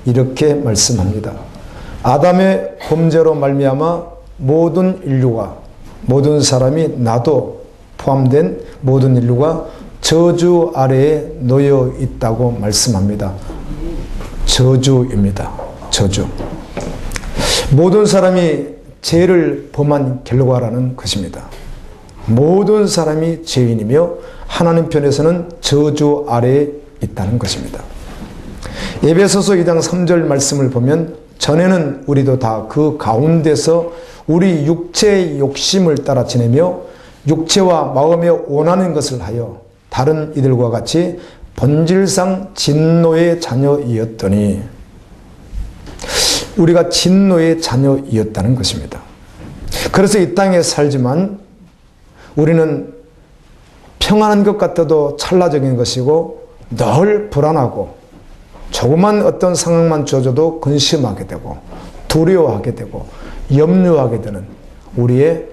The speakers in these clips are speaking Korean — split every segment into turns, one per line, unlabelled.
이렇게 말씀합니다. 아담의 범죄로 말미암아 모든 인류가, 모든 사람이 나도 포함된 모든 인류가 저주 아래에 놓여 있다고 말씀합니다. 저주입니다. 저주. 모든 사람이 죄를 범한 결과라는 것입니다. 모든 사람이 죄인이며 하나님 편에서는 저주 아래에 있다는 것입니다. 에베소서 2장 3절 말씀을 보면 전에는 우리도 다 그 가운데서 우리 육체의 욕심을 따라 지내며 육체와 마음에 원하는 것을 하여 다른 이들과 같이 본질상 진노의 자녀이었더니, 우리가 진노의 자녀이었다는 것입니다. 그래서 이 땅에 살지만 우리는 평안한 것 같아도 찰나적인 것이고 늘 불안하고 조그만 어떤 상황만 주어져도 근심하게 되고 두려워하게 되고 염려하게 되는 우리의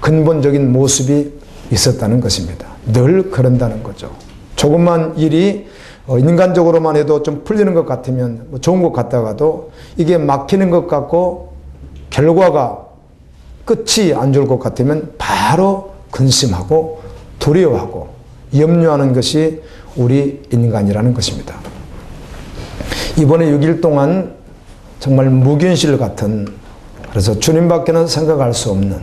근본적인 모습이 있었다는 것입니다. 늘 그런다는 거죠. 조그만 일이 인간적으로만 해도 좀 풀리는 것 같으면 좋은 것 같다가도 이게 막히는 것 같고 결과가 끝이 안 좋을 것 같으면 바로 근심하고 두려워하고 염려하는 것이 우리 인간이라는 것입니다. 이번에 6일 동안 정말 무균실 같은, 그래서 주님밖에는 생각할 수 없는,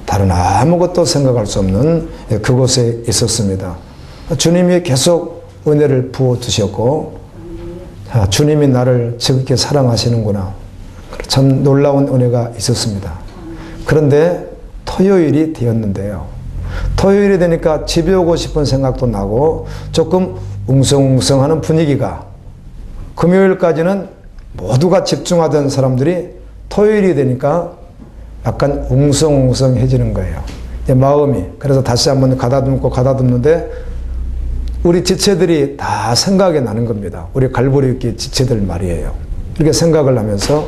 다른 아무것도 생각할 수 없는 그곳에 있었습니다. 주님이 계속 은혜를 부어주셨고, 주님이 나를 지극히 사랑하시는구나, 참 놀라운 은혜가 있었습니다. 그런데 토요일이 되었는데요, 토요일이 되니까 집에 오고 싶은 생각도 나고 조금 웅성웅성하는 분위기가, 금요일까지는 모두가 집중하던 사람들이 토요일이 되니까 약간 웅성웅성해지는 거예요, 마음이. 그래서 다시 한번 가다듬는데 우리 지체들이 다 생각이 나는 겁니다. 우리 갈보리교회 지체들 말이에요. 이렇게 생각을 하면서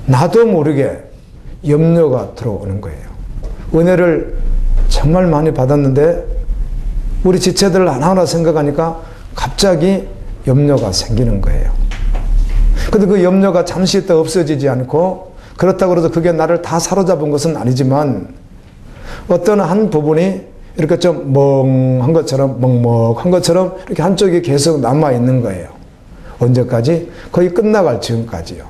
나도 모르게 염려가 들어오는 거예요. 은혜를 정말 많이 받았는데 우리 지체들을 하나하나 생각하니까 갑자기 염려가 생기는 거예요. 근데 그 염려가 잠시 있다 없어지지 않고, 그렇다고 해서 그게 나를 다 사로잡은 것은 아니지만 어떤 한 부분이 이렇게 좀 멍한 것처럼, 먹먹한 것처럼 이렇게 한쪽이 계속 남아있는 거예요. 언제까지? 거의 끝나갈 즈음까지요.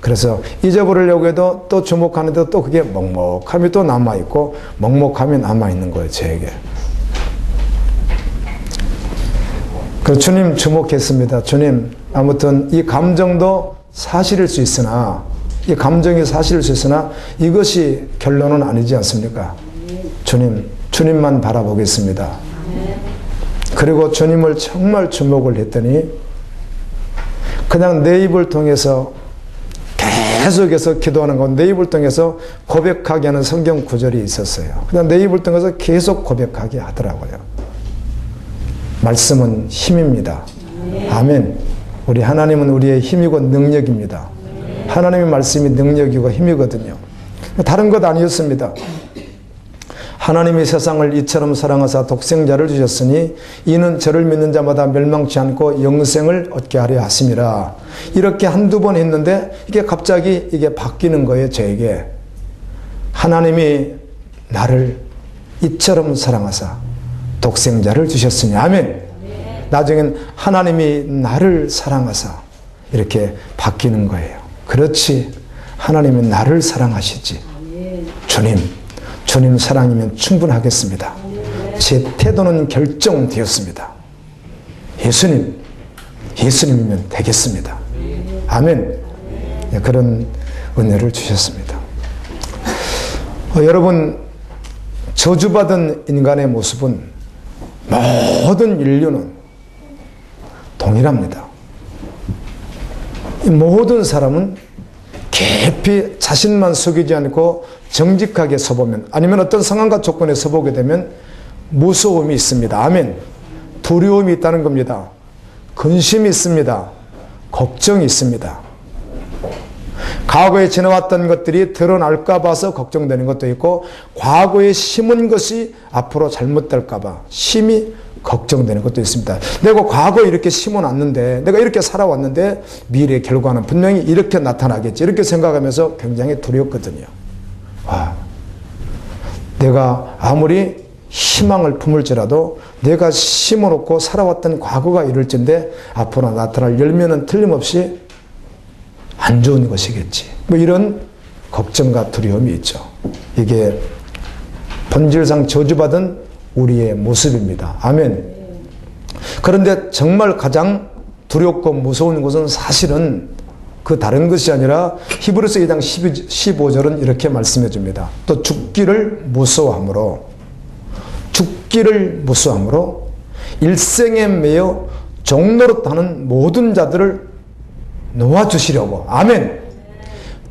그래서 잊어버리려고 해도 또 주목하는데도 또 그게 먹먹함이 또 남아있고 먹먹함이 남아있는 거예요, 저에게. 그 주님 주목했습니다. 주님, 아무튼 이 감정도 사실일 수 있으나, 이 감정이 사실일 수 있으나 이것이 결론은 아니지 않습니까? 주님만 바라보겠습니다. 그리고 주님을 정말 주목을 했더니 그냥 내 입을 통해서 계속해서 기도하는 건, 내 입을 통해서 고백하게 하는 성경 구절이 있었어요. 그냥 내 입을 통해서 계속 고백하게 하더라고요. 말씀은 힘입니다. 아멘. 우리 하나님은 우리의 힘이고 능력입니다. 하나님의 말씀이 능력이고 힘이거든요. 다른 것 아니었습니다. 하나님이 세상을 이처럼 사랑하사 독생자를 주셨으니 이는 저를 믿는 자마다 멸망치 않고 영생을 얻게 하려 하심이라. 이렇게 한두 번 했는데 이게 갑자기 이게 바뀌는 거예요, 저에게. 하나님이 나를 이처럼 사랑하사 독생자를 주셨으니, 아멘. 나중엔 하나님이 나를 사랑하사 이렇게 바뀌는 거예요. 그렇지, 하나님이 나를 사랑하시지. 주님 사랑이면 충분하겠습니다. 제 태도는 결정되었습니다. 예수님이면 되겠습니다. 아멘. 그런 은혜를 주셨습니다. 여러분, 저주받은 인간의 모습은 모든 인류는 동일합니다. 모든 사람은 깊이 자신만 속이지 않고 정직하게 서보면, 아니면 어떤 상황과 조건에 서보게 되면 무서움이 있습니다. 아멘. 두려움이 있다는 겁니다. 근심이 있습니다. 걱정이 있습니다. 과거에 지나왔던 것들이 드러날까 봐서 걱정되는 것도 있고, 과거에 심은 것이 앞으로 잘못될까 봐 심히 걱정되는 것도 있습니다. 내가 과거에 이렇게 심어놨는데, 내가 이렇게 살아왔는데 미래의 결과는 분명히 이렇게 나타나겠지, 이렇게 생각하면서 굉장히 두렵거든요. 내가 아무리 희망을 품을지라도 내가 심어놓고 살아왔던 과거가 이럴진데 앞으로 나타날 열매는 틀림없이 안 좋은 것이겠지, 뭐 이런 걱정과 두려움이 있죠. 이게 본질상 저주받은 우리의 모습입니다. 아멘. 그런데 정말 가장 두렵고 무서운 것은 사실은 그 다른 것이 아니라 히브리서 2장 15절은 이렇게 말씀해 줍니다. 또 죽기를 무서워함으로 일생에 매여 종노릇하는 모든 자들을 놓아주시려고. 아멘.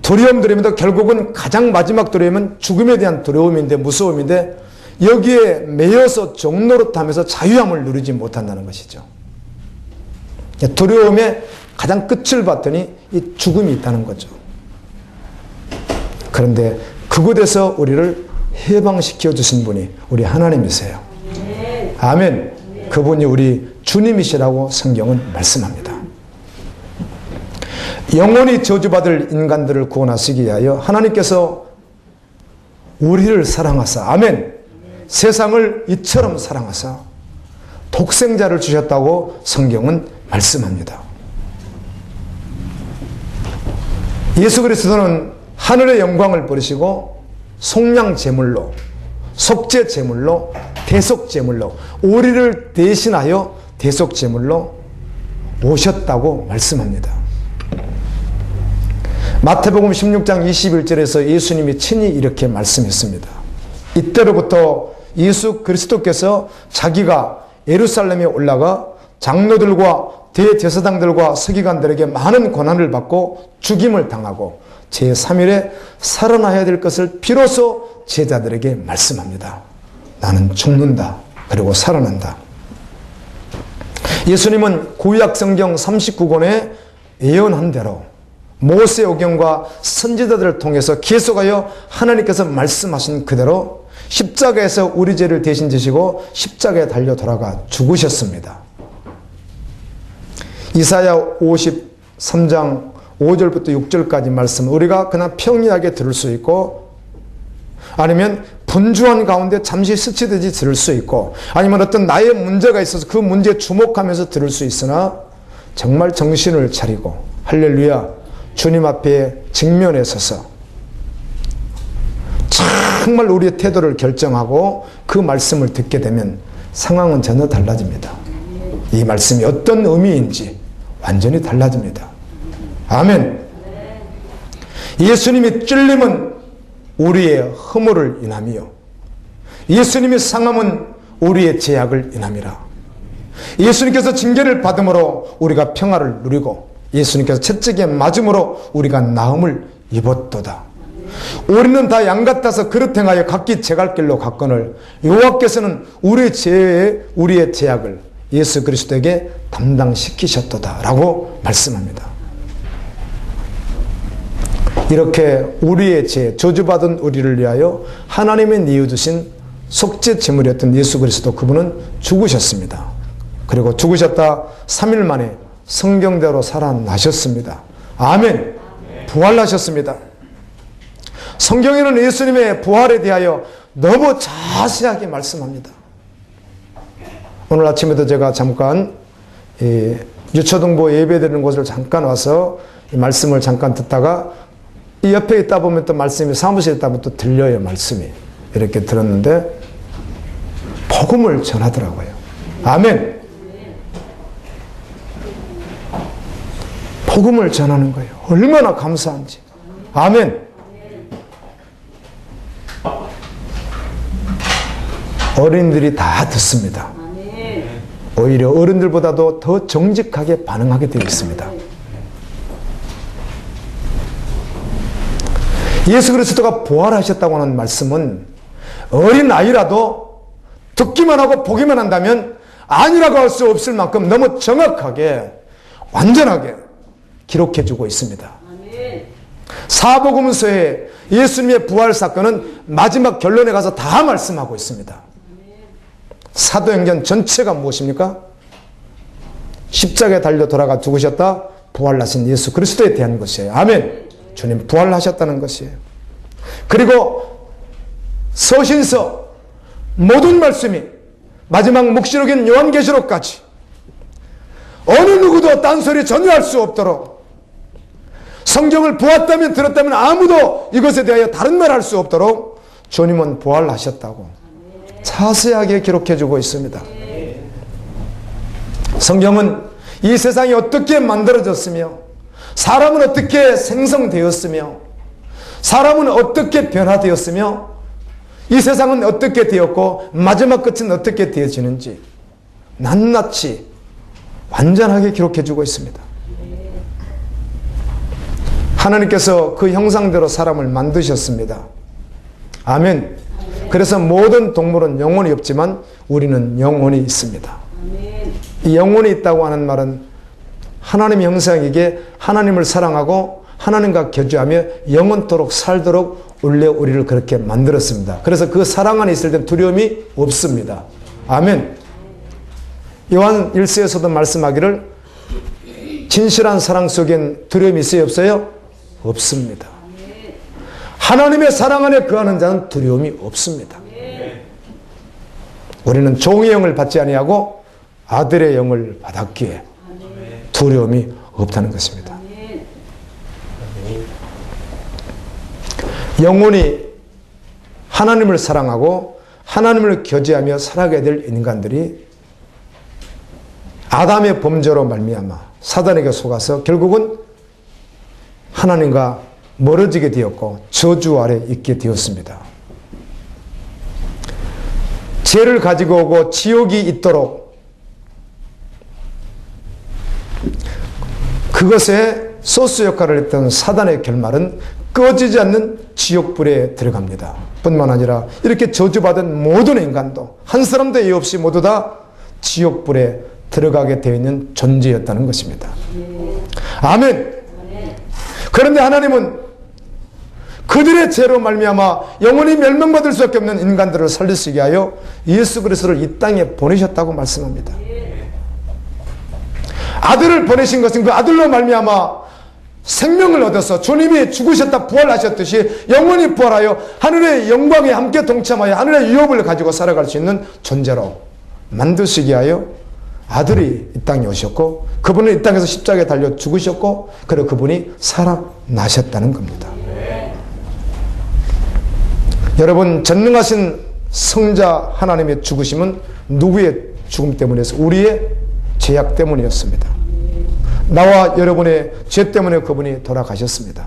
두려움도 결국은 가장 마지막 두려움은 죽음에 대한 두려움인데, 무서움인데, 여기에 매여서 종노릇하면서 자유함을 누리지 못한다는 것이죠. 두려움의 가장 끝을 봤더니 이 죽음이 있다는 거죠. 그런데 그곳에서 우리를 해방시켜 주신 분이 우리 하나님이세요. 아멘. 그분이 우리 주님이시라고 성경은 말씀합니다. 영원히 저주받을 인간들을 구원하시기 위하여 하나님께서 우리를 사랑하사, 아멘, 세상을 이처럼 사랑하사 독생자를 주셨다고 성경은 말씀합니다. 예수 그리스도는 하늘의 영광을 버리시고 속량 제물로, 속죄 제물로, 대속 제물로, 우리를 대신하여 대속 제물로 오셨다고 말씀합니다. 마태복음 16장 21절에서 예수님이 친히 이렇게 말씀했습니다. 이때로부터 예수 그리스도께서 자기가 예루살렘에 올라가 장로들과 대제사장들과 서기관들에게 많은 고난을 받고 죽임을 당하고 제3일에 살아나야 될 것을 비로소 제자들에게 말씀합니다. 나는 죽는다. 그리고 살아난다. 예수님은 구약 성경 39권에 예언한 대로 모세오경과 선지자들을 통해서 계속하여 하나님께서 말씀하신 그대로 십자가에서 우리 죄를 대신 지시고 십자가에 달려 돌아가 죽으셨습니다. 이사야 53장 5절부터 6절까지 말씀, 우리가 그냥 평이하게 들을 수 있고, 아니면 분주한 가운데 잠시 스치듯이 들을 수 있고, 아니면 어떤 나의 문제가 있어서 그 문제에 주목하면서 들을 수 있으나, 정말 정신을 차리고 할렐루야 주님 앞에 직면에 서서 정말 우리의 태도를 결정하고 그 말씀을 듣게 되면 상황은 전혀 달라집니다. 이 말씀이 어떤 의미인지 완전히 달라집니다. 아멘. 예수님이 찔림은 우리의 허물을 인함이요, 예수님의 상함은 우리의 죄악을 인함이라. 예수님께서 징계를 받음으로 우리가 평화를 누리고, 예수님께서 채찍에 맞음으로 우리가 나음을 입었도다. 우리는 다 양 같아서 그릇 행하여 각기 제갈 길로 갔거늘 여호와께서는 우리의 죄악을 예수 그리스도에게 담당시키셨도다 라고 말씀합니다. 이렇게 우리의 죄, 저주받은 우리를 위하여 하나님의 내어주신 속죄 제물이었던 예수 그리스도, 그분은 죽으셨습니다. 그리고 죽으셨다 3일 만에 성경대로 살아나셨습니다. 아멘. 부활하셨습니다. 성경에는 예수님의 부활에 대하여 너무 자세하게 말씀합니다. 오늘 아침에도 제가 잠깐 유초등부 예배드리는 곳을 잠깐 와서 이 말씀을 잠깐 듣다가 이 옆에 있다 보면 또 말씀이, 사무실에 있다 보면 또 들려요. 말씀이 이렇게 들었는데 복음을 전하더라고요. 아멘. 복음을 전하는 거예요. 얼마나 감사한지. 아멘. 어린이들이 다 듣습니다. 오히려 어른들보다도 더 정직하게 반응하게 되어 있습니다. 예수 그리스도가 부활하셨다고 하는 말씀은 어린 아이라도 듣기만 하고 보기만 한다면 아니라고 할 수 없을 만큼 너무 정확하게, 완전하게 기록해 주고 있습니다. 사복음서에 예수님의 부활 사건은 마지막 결론에 가서 다 말씀하고 있습니다. 사도행전 전체가 무엇입니까? 십자가에 달려 돌아가 죽으셨다 부활하신 예수 그리스도에 대한 것이에요. 아멘. 주님 부활하셨다는 것이에요. 그리고 서신서 모든 말씀이 마지막 묵시록인 요한계시록까지 어느 누구도 딴소리 전혀 할 수 없도록, 성경을 보았다면 들었다면 아무도 이것에 대하여 다른 말 할 수 없도록 주님은 부활하셨다고 자세하게 기록해주고 있습니다. 성경은 이 세상이 어떻게 만들어졌으며, 사람은 어떻게 생성되었으며, 사람은 어떻게 변화되었으며, 이 세상은 어떻게 되었고 마지막 끝은 어떻게 되어지는지 낱낱이 완전하게 기록해주고 있습니다. 하나님께서 그 형상대로 사람을 만드셨습니다. 아멘. 그래서 모든 동물은 영혼이 없지만 우리는 영혼이 있습니다. 이 영혼이 있다고 하는 말은 하나님의 형상이기에 하나님을 사랑하고 하나님과 교제하며 영원토록 살도록 원래 우리를 그렇게 만들었습니다. 그래서 그 사랑 안에 있을 때 두려움이 없습니다. 아멘. 요한 1서에서도 말씀하기를 진실한 사랑 속엔 두려움이 있어요? 없어요? 없습니다. 하나님의 사랑 안에 거하는 자는 두려움이 없습니다. 우리는 종의 영을 받지 아니하고 아들의 영을 받았기에 두려움이 없다는 것입니다. 영혼이 하나님을 사랑하고 하나님을 교제하며 살아가야 될 인간들이 아담의 범죄로 말미암아 사단에게 속아서 결국은 하나님과 멀어지게 되었고 저주 아래 있게 되었습니다. 죄를 가지고 오고 지옥이 있도록 그것에 소스 역할을 했던 사단의 결말은 꺼지지 않는 지옥불에 들어갑니다. 뿐만 아니라 이렇게 저주받은 모든 인간도 한 사람도 예의 없이 모두 다 지옥불에 들어가게 되어 있는 존재였다는 것입니다. 아멘. 그런데 하나님은 그들의 죄로 말미암아 영원히 멸망받을 수밖에 없는 인간들을 살리시게 하여 예수 그리스도를 이 땅에 보내셨다고 말씀합니다. 아들을 보내신 것은 그 아들로 말미암아 생명을 얻어서 주님이 죽으셨다 부활하셨듯이 영원히 부활하여 하늘의 영광에 함께 동참하여 하늘의 유업을 가지고 살아갈 수 있는 존재로 만드시게 하여 아들이 이 땅에 오셨고 그분은 이 땅에서 십자가에 달려 죽으셨고 그리고 그분이 살아나셨다는 겁니다. 여러분, 전능하신 성자 하나님의 죽으심은 누구의 죽음 때문이었어? 우리의 죄악 때문이었습니다. 나와 여러분의 죄 때문에 그분이 돌아가셨습니다.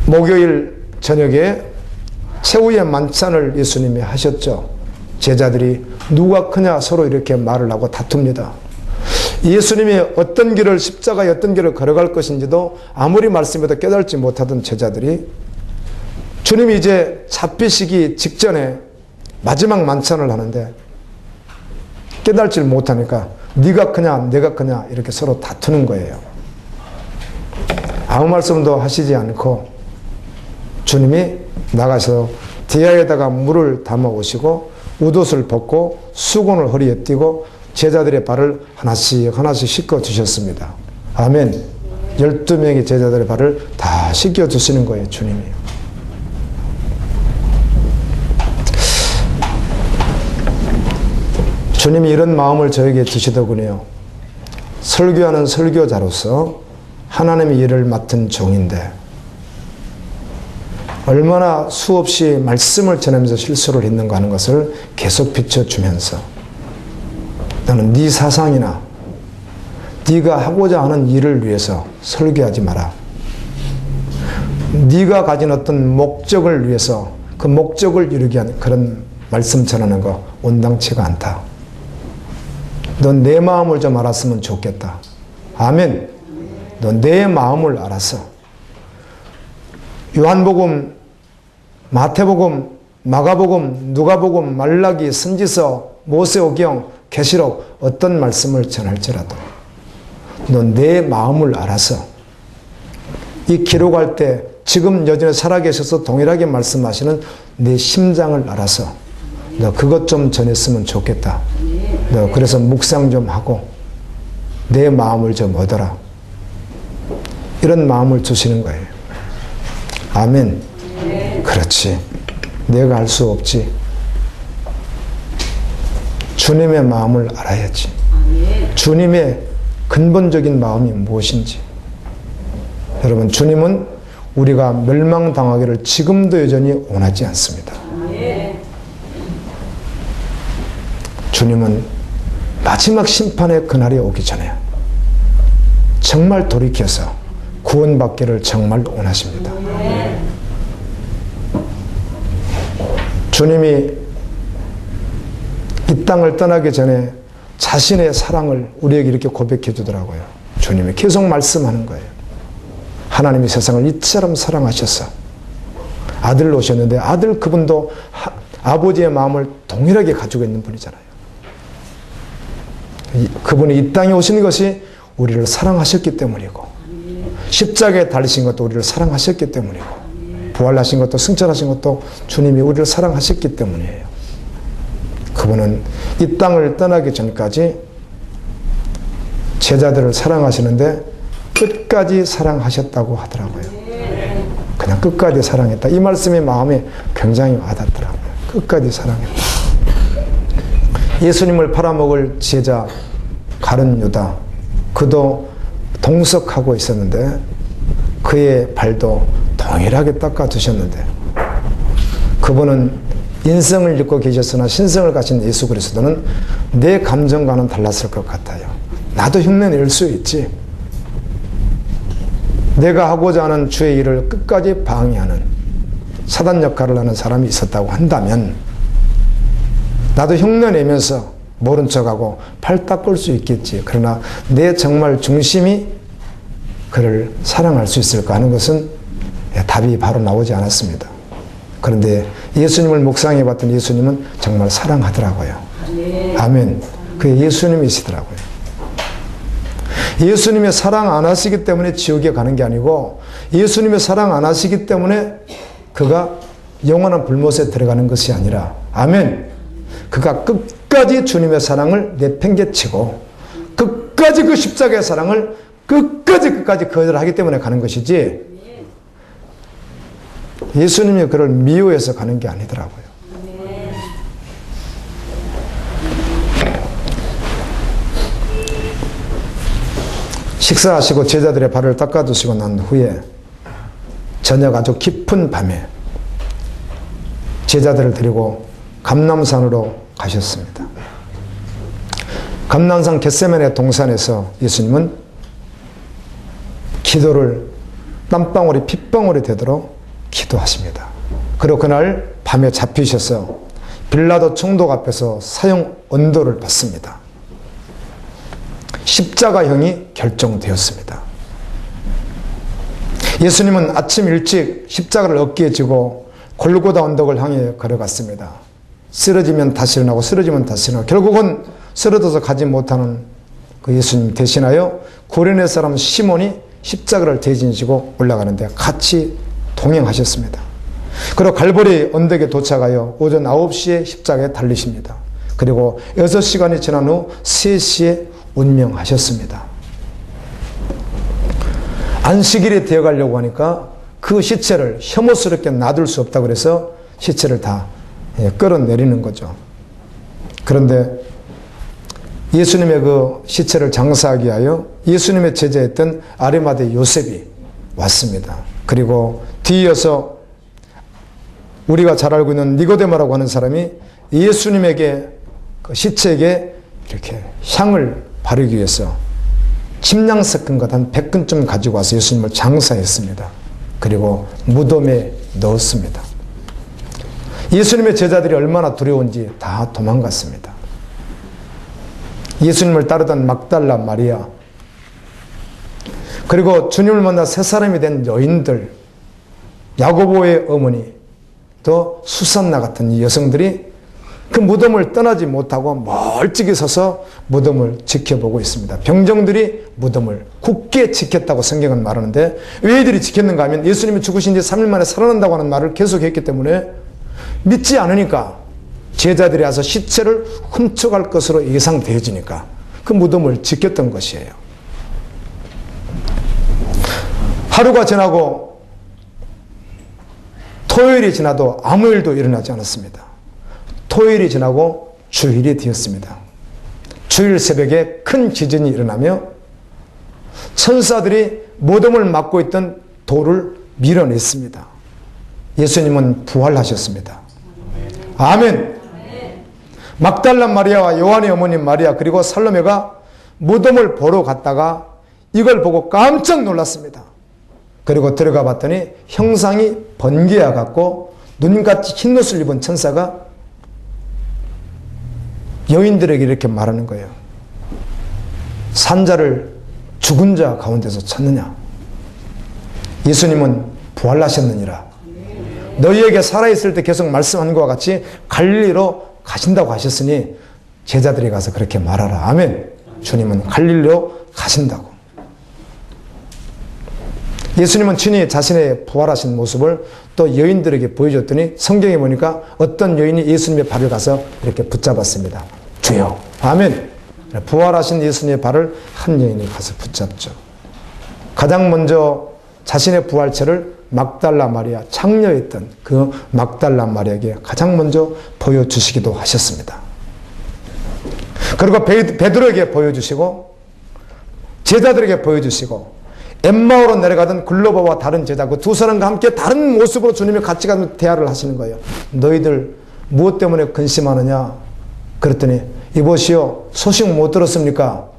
목요일 저녁에 최후의 만찬을 예수님이 하셨죠. 제자들이 누가 크냐 서로 이렇게 말을 하고 다툽니다. 예수님이 어떤 길을 십자가에 어떤 길을 걸어갈 것인지도 아무리 말씀해도 깨달지 못하던 제자들이 주님이 이제 잡히시기 직전에 마지막 만찬을 하는데 깨달지 못하니까 네가 크냐 내가 크냐 이렇게 서로 다투는 거예요. 아무 말씀도 하시지 않고 주님이 나가서 디아에다가 물을 담아 오시고 웃옷을 벗고 수건을 허리에 띠고 제자들의 발을 하나씩 하나씩 씻겨 주셨습니다. 아멘. 12명의 제자들의 발을 다 씻겨 주시는 거예요, 주님이. 주님이 이런 마음을 저에게 주시더군요. 설교하는 설교자로서 하나님의 일을 맡은 종인데 얼마나 수없이 말씀을 전하면서 실수를 했는가 하는 것을 계속 비춰주면서 너는 네 사상이나 네가 하고자 하는 일을 위해서 설교하지 마라. 네가 가진 어떤 목적을 위해서 그 목적을 이루기 위한 그런 말씀 전하는 거 온당치가 않다. 넌 내 마음을 좀 알았으면 좋겠다. 아멘. 넌 내 마음을 알아서 요한복음, 마태복음, 마가복음, 누가복음, 말라기, 선지서, 모세오경, 계시록 어떤 말씀을 전할지라도 넌 내 마음을 알아서 이 기록할 때 지금 여전히 살아계셔서 동일하게 말씀하시는 내 심장을 알아서 너 그것 좀 전했으면 좋겠다. 너 그래서 묵상 좀 하고 내 마음을 좀 얻어라. 이런 마음을 주시는 거예요. 아멘. 그렇지. 내가 알 수 없지. 주님의 마음을 알아야지. 주님의 근본적인 마음이 무엇인지. 여러분, 주님은 우리가 멸망당하기를 지금도 여전히 원하지 않습니다. 주님은 마지막 심판의 그날이 오기 전에 정말 돌이켜서 구원받기를 정말 원하십니다. 주님이 이 땅을 떠나기 전에 자신의 사랑을 우리에게 이렇게 고백해 주더라고요. 주님이 계속 말씀하는 거예요. 하나님이 세상을 이처럼 사랑하셔서 아들로 오셨는데 아들 그분도 아버지의 마음을 동일하게 가지고 있는 분이잖아요. 그분이 이 땅에 오신 것이 우리를 사랑하셨기 때문이고 십자가에 달리신 것도 우리를 사랑하셨기 때문이고 부활하신 것도 승천하신 것도 주님이 우리를 사랑하셨기 때문이에요. 그분은 이 땅을 떠나기 전까지 제자들을 사랑하시는데 끝까지 사랑하셨다고 하더라고요. 그냥 끝까지 사랑했다. 이 말씀이 마음에 굉장히 와닿더라고요. 끝까지 사랑했다. 예수님을 팔아먹을 제자 가룟 유다, 그도 동석하고 있었는데 그의 발도 동일하게 닦아주셨는데 그분은 인성을 잃고 계셨으나 신성을 가진 예수 그리스도는 내 감정과는 달랐을 것 같아요. 나도 흉내낼 수 있지. 내가 하고자 하는 주의 일을 끝까지 방해하는 사단 역할을 하는 사람이 있었다고 한다면 나도 흉내내면서 모른 척하고 팔 닦을 수 있겠지. 그러나 내 정말 중심이 그를 사랑할 수 있을까 하는 것은 답이 바로 나오지 않았습니다. 그런데 예수님을 묵상해 봤더니 예수님은 정말 사랑하더라고요. 아멘. 그게 예수님이시더라고요. 예수님의 사랑 안 하시기 때문에 지옥에 가는 게 아니고 예수님의 사랑 안 하시기 때문에 그가 영원한 불못에 들어가는 것이 아니라 아멘. 그가 끝까지 주님의 사랑을 내팽개치고 끝까지 그 십자가의 사랑을 끝까지 거절하기 때문에 가는 것이지 예수님이 그를 미워해서 가는 게 아니더라고요. 식사하시고 제자들의 발을 닦아주시고 난 후에 저녁 아주 깊은 밤에 제자들을 데리고 감람산으로 가셨습니다. 감람산 겟세마네 동산에서 예수님은 기도를 땀방울이 핏방울이 되도록 기도하십니다. 그리고 그날 밤에 잡히셔서 빌라도 총독 앞에서 사형 언도를 받습니다. 십자가형이 결정되었습니다. 예수님은 아침 일찍 십자가를 어깨에 지고 골고다 언덕을 향해 걸어갔습니다. 쓰러지면 다시 일어나고 쓰러지면 다시 일어나고 결국은 쓰러져서 가지 못하는 그 예수님 대신하여 구레네 사람 시몬이 십자가를 대신지고 올라가는데 같이 동행하셨습니다. 그리고 갈보리 언덕에 도착하여 오전 9시에 십자가에 달리십니다. 그리고 6시간이 지난 후 3시에 운명하셨습니다. 안식일이 되어가려고 하니까 그 시체를 혐오스럽게 놔둘 수 없다고 그래서 시체를 다 끌어내리는 거죠. 그런데 예수님의 그 시체를 장사하기 위하여 예수님의 제자였던 아리마대 요셉이 왔습니다. 그리고 뒤이어서 우리가 잘 알고 있는 니고데모라고 하는 사람이 예수님에게 그 시체에게 이렇게 향을 바르기 위해서 침량 섞은 것 한 100근쯤 가지고 와서 예수님을 장사했습니다. 그리고 무덤에 넣었습니다. 예수님의 제자들이 얼마나 두려운지 다 도망갔습니다. 예수님을 따르던 막달라 마리아, 그리고 주님을 만나 새 사람이 된 여인들, 야고보의 어머니, 또 수산나 같은 이 여성들이 그 무덤을 떠나지 못하고 멀찍이 서서 무덤을 지켜보고 있습니다. 병정들이 무덤을 굳게 지켰다고 성경은 말하는데 왜 이들이 지켰는가 하면 예수님이 죽으신 지 3일 만에 살아난다고 하는 말을 계속했기 때문에 믿지 않으니까 제자들이 와서 시체를 훔쳐갈 것으로 예상되어지니까 그 무덤을 지켰던 것이에요. 하루가 지나고 토요일이 지나도 아무 일도 일어나지 않았습니다. 토요일이 지나고 주일이 되었습니다. 주일 새벽에 큰 지진이 일어나며 천사들이 무덤을 막고 있던 돌을 밀어냈습니다. 예수님은 부활하셨습니다. 아멘. 막달라 마리아와 요한의 어머니 마리아 그리고 살로메가 무덤을 보러 갔다가 이걸 보고 깜짝 놀랐습니다. 그리고 들어가 봤더니 형상이 번개와 같고 눈같이 흰 옷을 입은 천사가 여인들에게 이렇게 말하는 거예요. 산자를 죽은 자 가운데서 찾느냐? 예수님은 부활하셨느니라. 너희에게 살아있을 때 계속 말씀한 것과 같이 갈릴리로 가신다고 하셨으니 제자들이 가서 그렇게 말하라. 아멘. 주님은 갈릴리로 가신다고. 예수님은 친히 자신의 부활하신 모습을 또 여인들에게 보여줬더니 성경에 보니까 어떤 여인이 예수님의 발을 가서 이렇게 붙잡았습니다. 주여. 아멘. 부활하신 예수님의 발을 한 여인이 가서 붙잡죠. 가장 먼저 자신의 부활체를 막달라 마리아, 창녀였던 그 막달라 마리아에게 가장 먼저 보여주시기도 하셨습니다. 그리고 베드로에게 보여주시고 제자들에게 보여주시고 엠마오로 내려가던 글로바와 다른 제자 그 두 사람과 함께 다른 모습으로 주님이 같이 가서 대화를 하시는 거예요. 너희들 무엇 때문에 근심하느냐? 그랬더니 이보시오, 소식 못 들었습니까?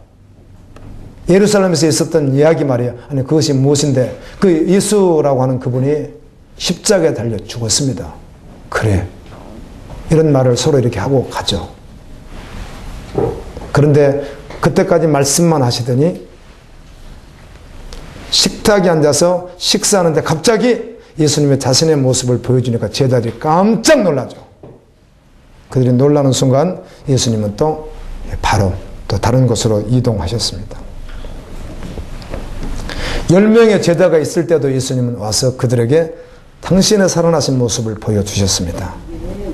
예루살렘에서 있었던 이야기 말이에요. 아니 그것이 무엇인데 그 예수라고 하는 그분이 십자가에 달려 죽었습니다. 그래. 이런 말을 서로 이렇게 하고 가죠. 그런데 그때까지 말씀만 하시더니 식탁에 앉아서 식사하는데 갑자기 예수님의 자신의 모습을 보여주니까 제자들이 깜짝 놀라죠. 그들이 놀라는 순간 예수님은 또 바로 또 다른 곳으로 이동하셨습니다. 10명의 제자가 있을 때도 예수님은 와서 그들에게 당신의 살아나신 모습을 보여주셨습니다.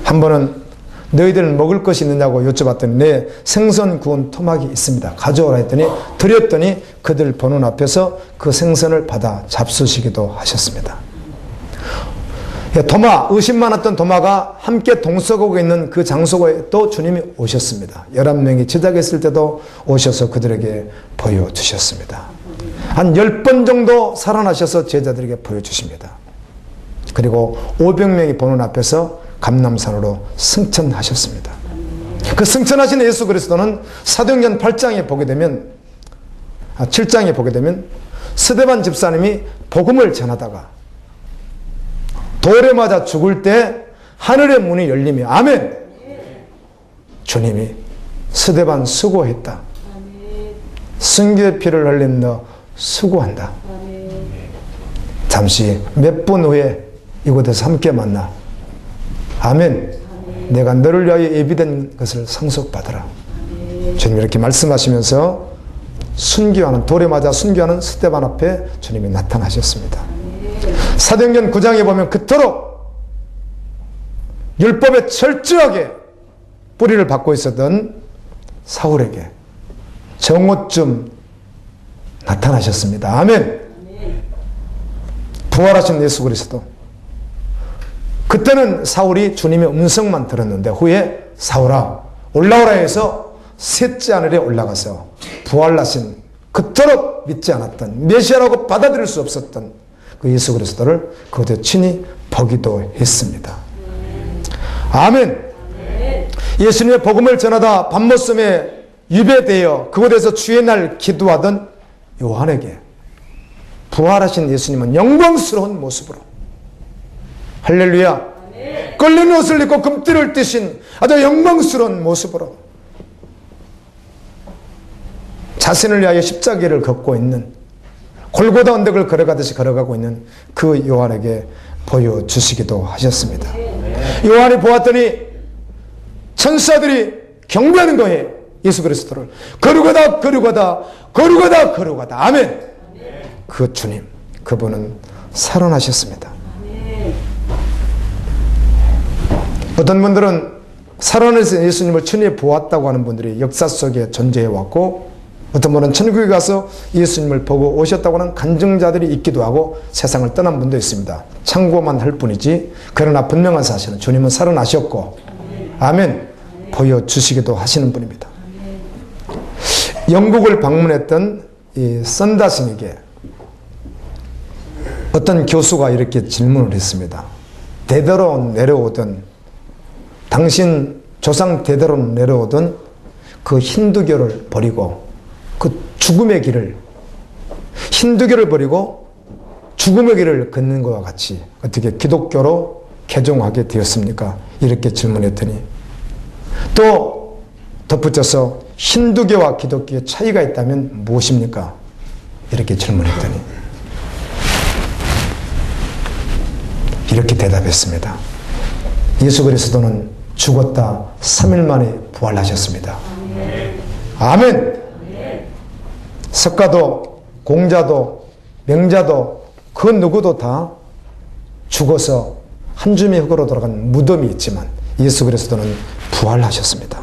한 번은 너희들 먹을 것이 있느냐고 여쭤봤더니 네, 생선 구운 토막이 있습니다. 가져오라 했더니 드렸더니 그들 보는 앞에서 그 생선을 받아 잡수시기도 하셨습니다. 의심 많았던 도마가 함께 동서고고 있는 그 장소에 또 주님이 오셨습니다. 11명이 제자가 있을 때도 오셔서 그들에게 보여주셨습니다. 한 10번 정도 살아나셔서 제자들에게 보여주십니다. 그리고 500명이 보는 앞에서 감람산으로 승천하셨습니다. 그 승천하신 예수 그리스도는 사도행전 8장에 보게 되면 7장에 보게 되면 스데반 집사님이 복음을 전하다가 돌에 맞아 죽을 때 하늘의 문이 열리며 아멘. 주님이 스데반 수고했다. 순교의 피를 흘린 너 수고한다. 잠시 몇 분 후에 이곳에서 함께 만나. 아멘. 내가 너를 위하여 예비된 것을 상속받으라. 주님이 이렇게 말씀하시면서 순교하는 돌에 맞아 순교하는 스데반 앞에 주님이 나타나셨습니다. 사도행전 9장에 보면 그토록 율법에 철저하게 뿌리를 받고 있었던 사울에게 정오쯤 나타나셨습니다. 아멘. 부활하신 예수 그리스도. 그때는 사울이 주님의 음성만 들었는데 후에 사울아 올라오라 해서 셋째 하늘에 올라가서 부활하신 그토록 믿지 않았던 메시아라고 받아들일 수 없었던 그 예수 그리스도를 그곳에 친히 보기도 했습니다. 아멘. 예수님의 복음을 전하다 밤모섬에 유배되어 그곳에서 주의 날 기도하던 요한에게 부활하신 예수님은 영광스러운 모습으로 할렐루야 껄린 옷을 입고 금띠를 띠신 아주 영광스러운 모습으로 자신을 위하여 십자가를 걷고 있는 골고다 언덕을 걸어가듯이 걸어가고 있는 그 요한에게 보여주시기도 하셨습니다. 요한이 보았더니 천사들이 경배하는 거예요. 예수 그리스도를 거룩하다 거룩하다 거룩하다 거룩하다. 아멘. 그 주님 그분은 살아나셨습니다. 어떤 분들은 살아내서 예수님을 천에 보았다고 하는 분들이 역사 속에 존재해 왔고, 어떤 분은 천국에 가서 예수님을 보고 오셨다고 하는 간증자들이 있기도 하고 세상을 떠난 분도 있습니다. 참고만 할 뿐이지, 그러나 분명한 사실은 주님은 살아나셨고, 아멘, 보여주시기도 하시는 분입니다. 영국을 방문했던 이 썬다슨에게 어떤 교수가 이렇게 질문을 했습니다. 대대로 내려오던, 당신 조상 대대로 내려오던 그 힌두교를 버리고 그 죽음의 길을, 힌두교를 버리고 죽음의 길을 걷는 것과 같이 어떻게 기독교로 개종하게 되었습니까? 이렇게 질문했더니, 또 덧붙여서 힌두교와 기독교의 차이가 있다면 무엇입니까? 이렇게 질문했더니 이렇게 대답했습니다. 예수 그리스도는 죽었다 3일 만에 부활하셨습니다. 아멘. 석가도, 공자도, 명자도 그 누구도 다 죽어서 한 줌의 흙으로 돌아간 무덤이 있지만 예수 그리스도는 부활하셨습니다.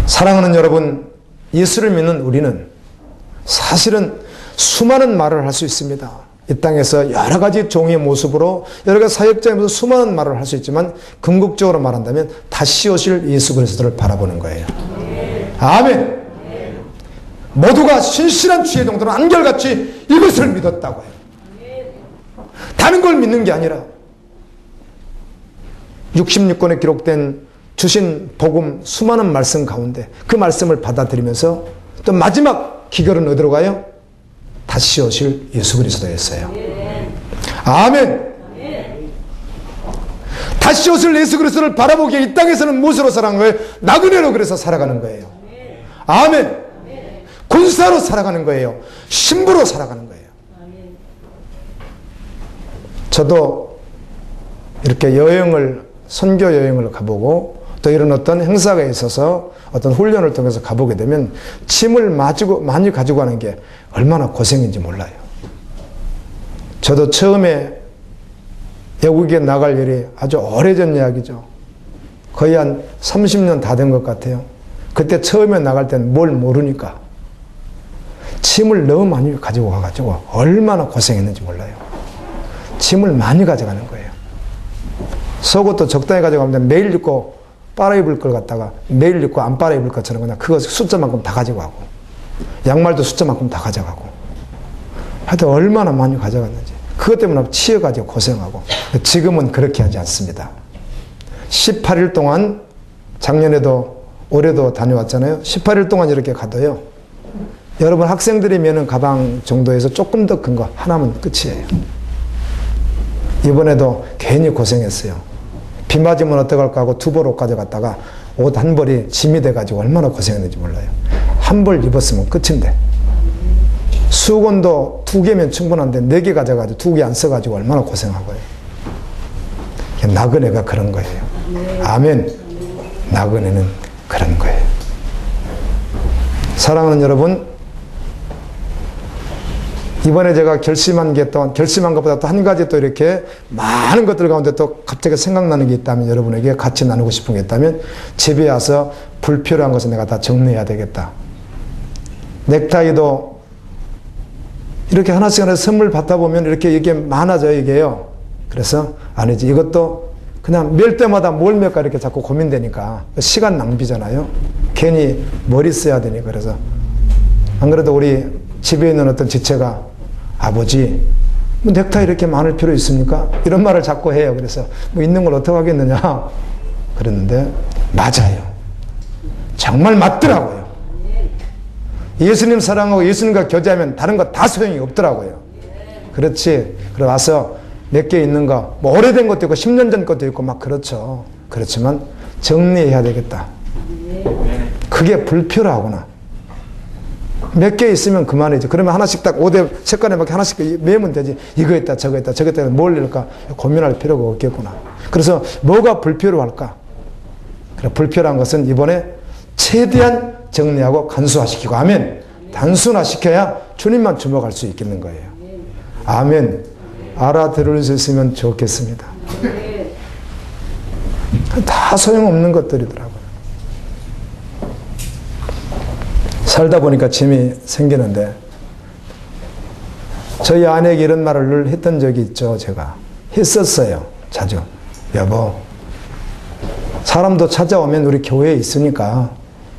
사랑하는 여러분, 예수를 믿는 우리는 사실은 수많은 말을 할 수 있습니다. 이 땅에서 여러 가지 종의 모습으로 여러 가지 사역자의 모습으로 수많은 말을 할 수 있지만, 궁극적으로 말한다면 다시 오실 예수 그리스도를 바라보는 거예요. 아멘. 모두가 신실한 주의 동들은 안결같이 이것을 믿었다고요. 다른 걸 믿는 게 아니라 66권에 기록된 주신 복음 수많은 말씀 가운데 그 말씀을 받아들이면서 또 마지막 기결은 어디로 가요? 다시 오실 예수 그리스도였어요. 아멘. 다시 오실 예수 그리스도를 바라보기에 이 땅에서는 무엇으로 살아가는 거예요? 나그네로 그래서 살아가는 거예요. 아멘. 군사로 살아가는 거예요. 신부로 살아가는 거예요. 저도 이렇게 여행을, 선교 여행을 가보고 또 이런 어떤 행사가 있어서 어떤 훈련을 통해서 가보게 되면 짐을 많이 가지고 가는 게 얼마나 고생인지 몰라요. 저도 처음에 외국에 나갈 일이 아주 오래전 이야기죠. 거의 한 30년 다 된 것 같아요. 그때 처음에 나갈 때는 뭘 모르니까 짐을 너무 많이 가지고 가가지고 얼마나 고생했는지 몰라요. 짐을 많이 가져가는 거예요. 속옷도 적당히 가져가면 매일 입고 빨아 입을 걸 갖다가 매일 입고 안 빨아 입을 것처럼 그냥 그거 숫자만큼 다 가지고 가고, 양말도 숫자만큼 다 가져가고, 하여튼 얼마나 많이 가져갔는지 그것 때문에 치여가지고 고생하고. 지금은 그렇게 하지 않습니다. 18일 동안, 작년에도 올해도 다녀왔잖아요. 18일 동안 이렇게 가도요, 여러분 학생들이 메는 가방 정도에서 조금 더 큰 거 하나면 끝이에요. 이번에도 괜히 고생했어요. 비 맞으면 어떡할까 하고 2벌 옷 가져갔다가 옷 한 벌이 짐이 돼가지고 얼마나 고생했는지 몰라요. 한 벌 입었으면 끝인데, 수건도 2개면 충분한데 4개 가져가지고 2개 안 써가지고 얼마나 고생하고요. 나그네가 그런 거예요. 아멘. 나그네는 그런 거예요. 사랑하는 여러분, 이번에 제가 결심한 것보다 또 한 가지 또 이렇게 많은 것들 가운데 또 갑자기 생각나는 게 있다면, 여러분에게 같이 나누고 싶은 게 있다면, 집에 와서 불필요한 것은 내가 다 정리해야 되겠다. 넥타이도 이렇게 하나씩 선물 받다 보면 이렇게 이게 많아져요, 이게요. 그래서 아니지, 이것도 그냥 멜 때마다 뭘 멜까 이렇게 자꾸 고민되니까 시간 낭비잖아요. 괜히 머리 써야 되니까. 그래서 안 그래도 우리 집에 있는 어떤 지체가, 아버지, 뭐 넥타이 이렇게 많을 필요 있습니까? 이런 말을 자꾸 해요. 그래서 뭐 있는 걸 어떻게 하겠느냐 그랬는데, 맞아요. 정말 맞더라고요. 예수님 사랑하고 예수님과 교제하면 다른 거 다 소용이 없더라고요. 그렇지. 그래 와서 몇 개 있는 거, 뭐 오래된 것도 있고 10년 전 것도 있고 막 그렇죠. 그렇지만 정리해야 되겠다. 그게 불필요하구나. 몇 개 있으면 그만이지. 그러면 하나씩 딱 5대 색깔에 맞게 하나씩 매면 되지. 이거 있다, 저거 있다, 저거 있다, 뭘 넣을까 고민할 필요가 없겠구나. 그래서 뭐가 불필요할까? 그래, 불필요한 것은 이번에 최대한 정리하고 간소화시키고, 아멘. 단순화시켜야 주님만 주목할 수 있겠는 거예요. 아멘. 알아들을 수 있으면 좋겠습니다. 다 소용없는 것들이더라고요. 살다 보니까 짐이 생기는데, 저희 아내에게 이런 말을 늘 했던 적이 있죠. 제가 했었어요. 자주. 여보, 사람도 찾아오면 우리 교회에 있으니까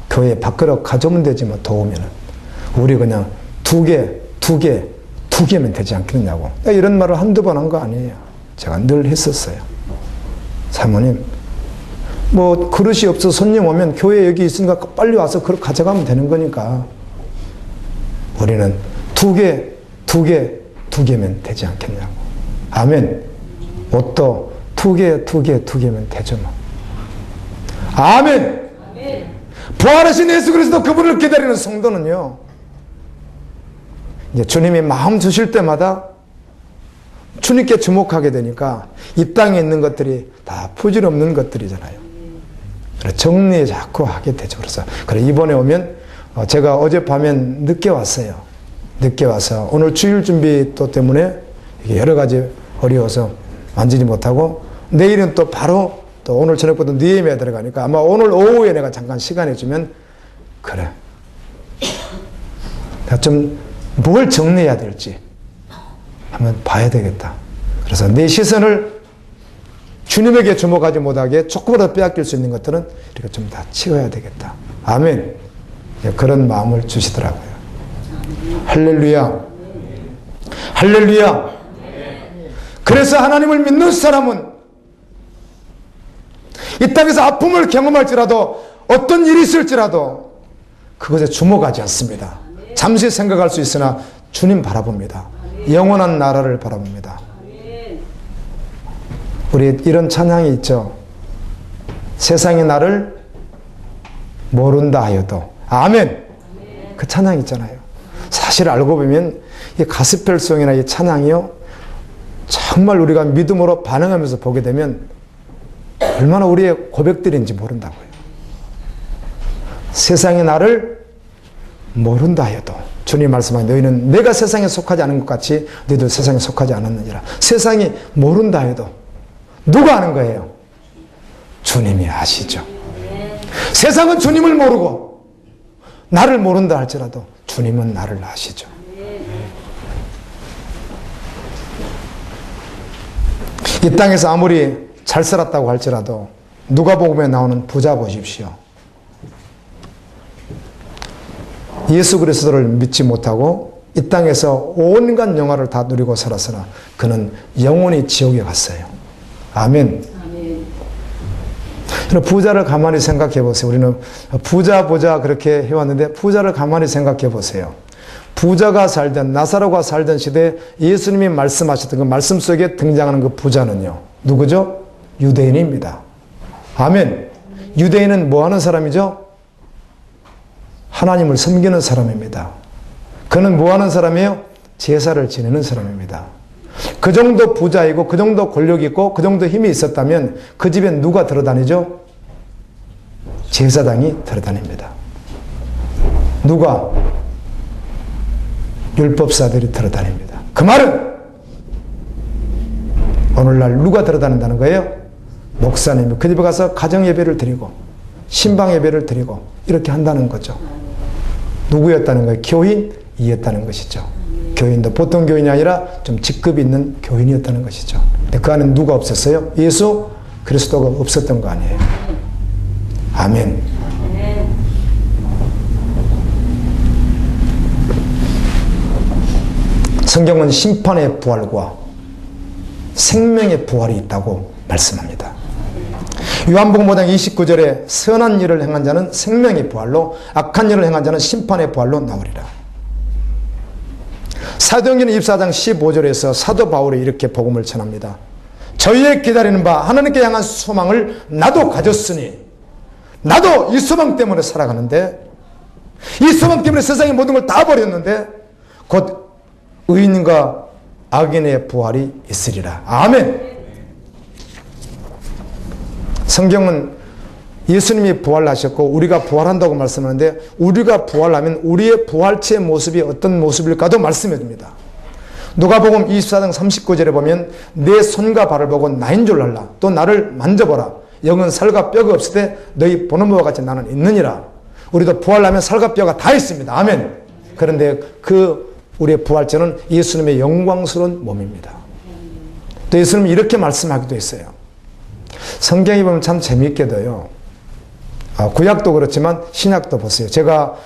교회 밖으로 가져오면 되지 뭐, 도우면은. 우리 그냥 두 개면 되지 않겠느냐고. 이런 말을 한두 번 한 거 아니에요. 제가 늘 했었어요. 사모님, 뭐 그릇이 없어 손님 오면 교회 여기 있으니까 빨리 와서 그릇 가져가면 되는 거니까 우리는 두 개면 되지 않겠냐고. 아멘. 옷도 두 개면 되죠 뭐. 아멘. 부활하신 예수 그리스도 그분을 기다리는 성도는요, 이제 주님이 마음 주실 때마다 주님께 주목하게 되니까 이 땅에 있는 것들이 다 부질없는 것들이잖아요. 그래서 정리 자꾸 하게 되죠. 그래서 이번에 오면 제가 어젯밤에 늦게 왔어요. 늦게 와서 오늘 주일 준비 또 때문에 여러 가지 어려워서 만지지 못하고, 내일은 또 바로 또 오늘 저녁부터 니엠에 들어가니까 아마 오늘 오후에 내가 잠깐 시간이 주면, 그래, 내가 좀 뭘 정리해야 될지 한번 봐야 되겠다. 그래서 내 시선을 주님에게 주목하지 못하게 조금이라도 빼앗길 수 있는 것들은 이렇게 좀 다 치워야 되겠다. 아멘. 그런 마음을 주시더라고요. 할렐루야. 할렐루야. 그래서 하나님을 믿는 사람은 이 땅에서 아픔을 경험할지라도, 어떤 일이 있을지라도 그것에 주목하지 않습니다. 잠시 생각할 수 있으나 주님 바라봅니다. 영원한 나라를 바라봅니다. 우리 이런 찬양이 있죠. 세상이 나를 모른다 하여도. 아멘. 그 찬양 있잖아요. 사실 알고 보면 이 가스펠송이나 이 찬양이요, 정말 우리가 믿음으로 반응하면서 보게 되면 얼마나 우리의 고백들인지 모른다고요. 세상이 나를 모른다 하여도, 주님 말씀하니 너희는 내가 세상에 속하지 않은 것 같이 너희도 세상에 속하지 않았느니라. 세상이 모른다 해도 누가 아는 거예요? 주님이 아시죠. 세상은 주님을 모르고 나를 모른다 할지라도 주님은 나를 아시죠. 이 땅에서 아무리 잘 살았다고 할지라도 누가복음에 나오는 부자 보십시오. 예수 그리스도를 믿지 못하고 이 땅에서 온갖 영화를 다 누리고 살았으나 그는 영원히 지옥에 갔어요. 아멘. 부자를 가만히 생각해 보세요. 우리는 부자 그렇게 해왔는데 부자를 가만히 생각해 보세요. 부자가 살던, 나사로가 살던 시대에 예수님이 말씀하셨던 그 말씀 속에 등장하는 그 부자는요, 누구죠? 유대인입니다. 아멘. 유대인은 뭐 하는 사람이죠? 하나님을 섬기는 사람입니다. 그는 뭐 하는 사람이에요? 제사를 지내는 사람입니다. 그 정도 부자이고 그 정도 권력이 있고 그 정도 힘이 있었다면 그 집에 누가 들어다니죠? 제사장이 들어다닙니다. 누가? 율법사들이 들어다닙니다. 그 말은 오늘날 누가 들어다닌다는 거예요? 목사님이 그 집에 가서 가정예배를 드리고 신방예배를 드리고 이렇게 한다는 거죠. 누구였다는 거예요? 교인이었다는 것이죠. 교인도 보통 교인이 아니라 좀 직급 있는 교인이었다는 것이죠. 근데 그 안에 누가 없었어요? 예수 그리스도가 없었던 거 아니에요. 아멘. 성경은 심판의 부활과 생명의 부활이 있다고 말씀합니다. 요한복음 5장 29절에 선한 일을 행한 자는 생명의 부활로, 악한 일을 행한 자는 심판의 부활로 나오리라. 사도행전 24장 15절에서 사도 바울이 이렇게 복음을 전합니다. 저희의 기다리는 바 하나님께 향한 소망을 나도 가졌으니, 나도 이 소망 때문에 살아가는데, 이 소망 때문에 세상의 모든 걸 다 버렸는데 곧 의인과 악인의 부활이 있으리라. 아멘. 성경은 예수님이 부활하셨고 우리가 부활한다고 말씀하는데, 우리가 부활하면 우리의 부활체의 모습이 어떤 모습일까도 말씀해 줍니다. 누가복음 24장 39절에 보면 내 손과 발을 보고 나인 줄 알라, 또 나를 만져보라, 영은 살과 뼈가 없을 때 너희 보는 바와 같이 나는 있느니라. 우리도 부활하면 살과 뼈가 다 있습니다. 아멘. 그런데 우리의 부활체는 예수님의 영광스러운 몸입니다. 또 예수님이 이렇게 말씀하기도 했어요. 성경에 보면 참 재미있게도요. 구약도 그렇지만 신약도 보세요. 제가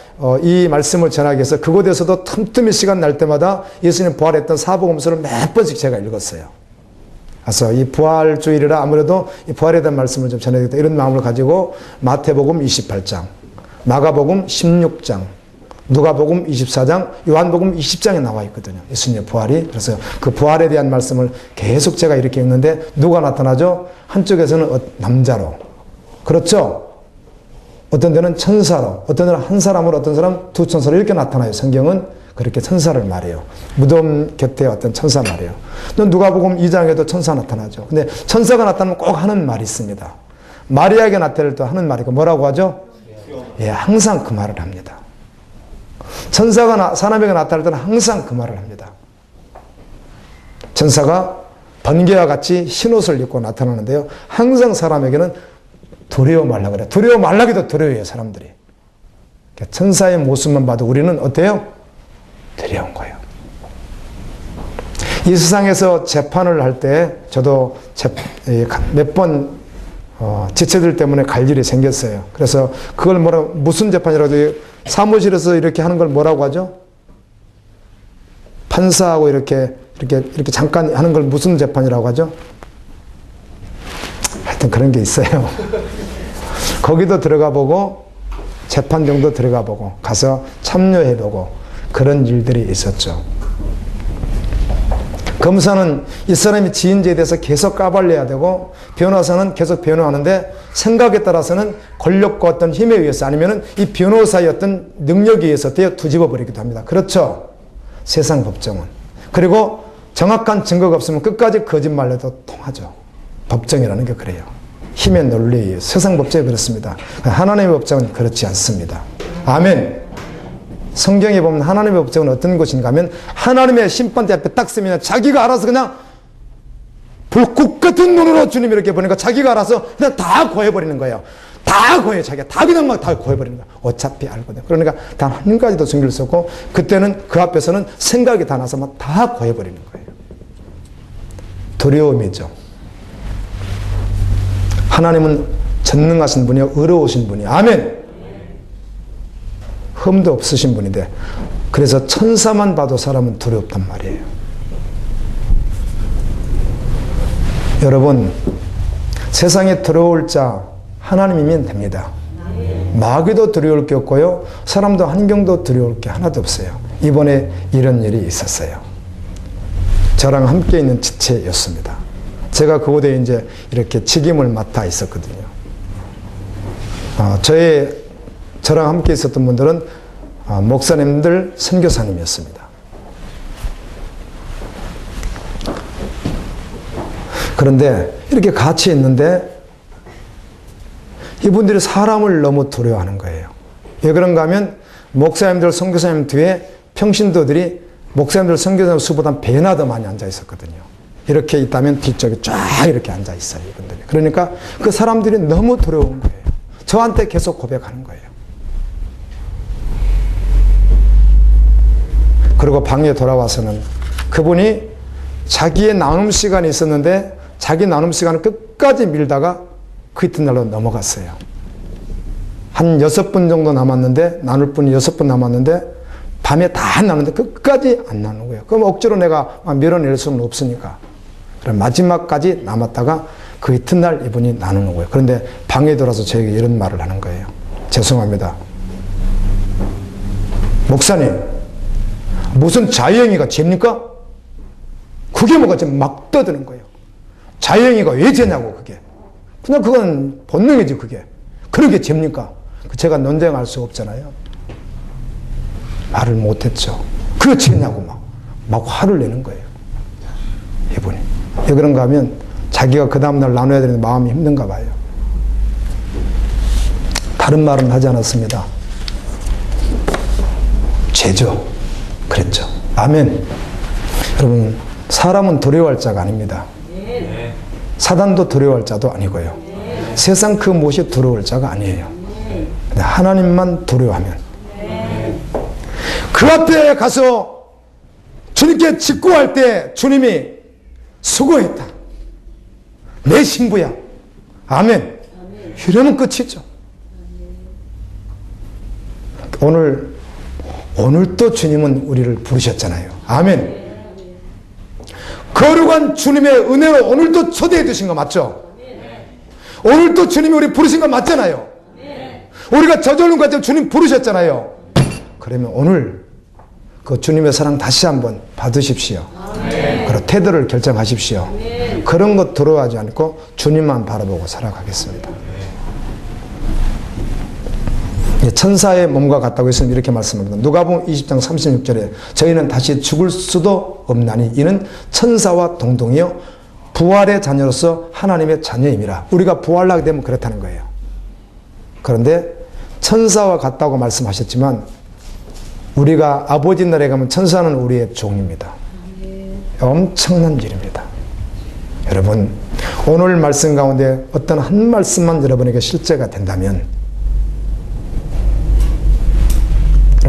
이 말씀을 전하기 위해서 그곳에서도 틈틈이 시간 날 때마다 예수님 부활했던 사복음서를 몇 번씩 제가 읽었어요. 그래서 이 부활주일이라 아무래도 이 부활에 대한 말씀을 좀 전해야겠다 이런 마음을 가지고 마태복음 28장, 마가복음 16장, 누가복음 24장, 요한복음 20장에 나와 있거든요. 예수님의 부활이. 그래서 그 부활에 대한 말씀을 계속 제가 이렇게 읽는데 누가 나타나죠? 한쪽에서는 남자로. 그렇죠? 어떤 데는 천사로, 어떤 데는 한 사람으로, 어떤 사람 두 천사로 이렇게 나타나요. 성경은 그렇게 천사를 말해요. 무덤 곁에 어떤 천사 말이에요. 또 누가복음 2장에도 천사 나타나죠. 근데 천사가 나타나면 꼭 하는 말이 있습니다. 마리아에게 나타날 때 하는 말이 뭐라고 하죠? 예, 항상 그 말을 합니다. 천사가 사람에게 나타날 때는 항상 그 말을 합니다. 천사가 번개와 같이 흰옷을 입고 나타나는데요. 항상 사람에게는 두려워 말라 그래요. 두려워 말라기도 두려워해요, 사람들이. 천사의 모습만 봐도 우리는 어때요? 두려운 거예요. 이 세상에서 재판을 할 때 저도 몇 번 지체들 때문에 갈 일이 생겼어요. 그래서 그걸 무슨 재판이라도 사무실에서 이렇게 하는 걸 뭐라고 하죠? 판사하고 이렇게 잠깐 하는 걸 무슨 재판이라고 하죠? 하여튼 그런 게 있어요. 거기도 들어가 보고 재판정도 들어가 보고 가서 참여해 보고 그런 일들이 있었죠. 검사는 이 사람이 지은죄에 대해서 계속 까발려야 되고 변호사는 계속 변호하는데 생각에 따라서는 권력과 어떤 힘에 의해서 아니면 이 변호사의 어떤 능력에 의해서 뒤집어 버리기도 합니다. 그렇죠? 세상 법정은. 그리고 정확한 증거가 없으면 끝까지 거짓말해도 통하죠. 법정이라는 게 그래요. 힘의 논리에 의해서. 세상 법정이 그렇습니다. 하나님의 법정은 그렇지 않습니다. 아멘. 성경에 보면 하나님의 법정은 어떤 것인가 하면 하나님의 심판대 앞에 딱 서면 자기가 알아서 그냥 불꽃 같은 눈으로 주님 이렇게 보니까 자기가 알아서 그냥 다 고해버리는 거예요. 다 고해. 자기가 다 그냥 막 다 고해버리는 거예요. 어차피 알거든요. 그러니까 단 한 가지도 숨길 수 없고 그때는 그 앞에서는 생각이 다 나서 막 다 고해버리는 거예요. 두려움이죠. 하나님은 전능하신 분이요 의로우신 분이요. 아멘. 흠도 없으신 분인데 그래서 천사만 봐도 사람은 두렵단 말이에요. 여러분 세상에 두려울 자 하나님이면 됩니다. 마귀도 두려울 게 없고요. 사람도 환경도 두려울 게 하나도 없어요. 이번에 이런 일이 있었어요. 저랑 함께 있는 지체였습니다. 제가 그곳에 이제 이렇게 직임을 맡아 있었거든요. 저랑 함께 있었던 분들은 목사님들, 선교사님이었습니다. 그런데 이렇게 같이 있는데 이분들이 사람을 너무 두려워하는 거예요. 왜 그런가 하면 목사님들, 선교사님 뒤에 평신도들이 목사님들, 선교사님 수보다 배나 더 많이 앉아 있었거든요. 이렇게 있다면 뒤쪽에 쫙 이렇게 앉아 있어요, 이분들이. 그러니까 그 사람들이 너무 두려운 거예요. 저한테 계속 고백하는 거예요. 그리고 방에 돌아와서는 그분이 자기의 나눔 시간이 있었는데 자기 나눔 시간을 끝까지 밀다가 그 이튿날로 넘어갔어요. 한 6분 정도 남았는데 나눌 분이 6분 남았는데 밤에 다 나누는데 끝까지 안 나누는 거예요. 그럼 억지로 내가 밀어낼 수는 없으니까. 그럼 마지막까지 남았다가 그 이튿날 이분이 나누는 거예요. 그런데 방에 들어와서 저에게 이런 말을 하는 거예요. 죄송합니다. 목사님, 무슨 자유행위가 죄입니까? 그게 뭐가 지금 막 떠드는 거예요. 자유행위가 왜 죄냐고 그게. 그냥 그건 본능이지 그게. 그런 게 죄입니까? 제가 논쟁할 수 없잖아요. 말을 못했죠. 그게 죄냐고 막 화를 내는 거예요. 이분이. 왜 그런가 하면 자기가 그 다음날 나눠야 되는 마음이 힘든가 봐요. 다른 말은 하지 않았습니다. 죄죠. 그랬죠. 아멘. 여러분 사람은 두려워할 자가 아닙니다. 사단도 두려워할 자도 아니고요. 세상 그 무엇이 두려울 자가 아니에요. 하나님만 두려워하면 그 앞에 가서 주님께 직구할 때 주님이 수고했다, 내 신부야, 아멘, 이러면 끝이죠. 오늘도 주님은 우리를 부르셨잖아요. 아멘. 거룩한 주님의 은혜로 오늘도 초대해 주신 거 맞죠? 오늘도 주님이 우리 부르신 거 맞잖아요. 우리가 저절로 가지고 주님 부르셨잖아요. 그러면 오늘 그 주님의 사랑 다시 한번 받으십시오. 그리고 태도를 결정하십시오. 그런 것 두려워하지 않고 주님만 바라보고 살아가겠습니다. 천사의 몸과 같다고 했으면 이렇게 말씀합니다. 누가복음 20장 36절에 저희는 다시 죽을 수도 없나니 이는 천사와 동등이요 부활의 자녀로서 하나님의 자녀임이라. 우리가 부활하게 되면 그렇다는 거예요. 그런데 천사와 같다고 말씀하셨지만 우리가 아버지 나라에 가면 천사는 우리의 종입니다. 엄청난 일입니다. 여러분, 오늘 말씀 가운데 어떤 한 말씀만 여러분에게 실제가 된다면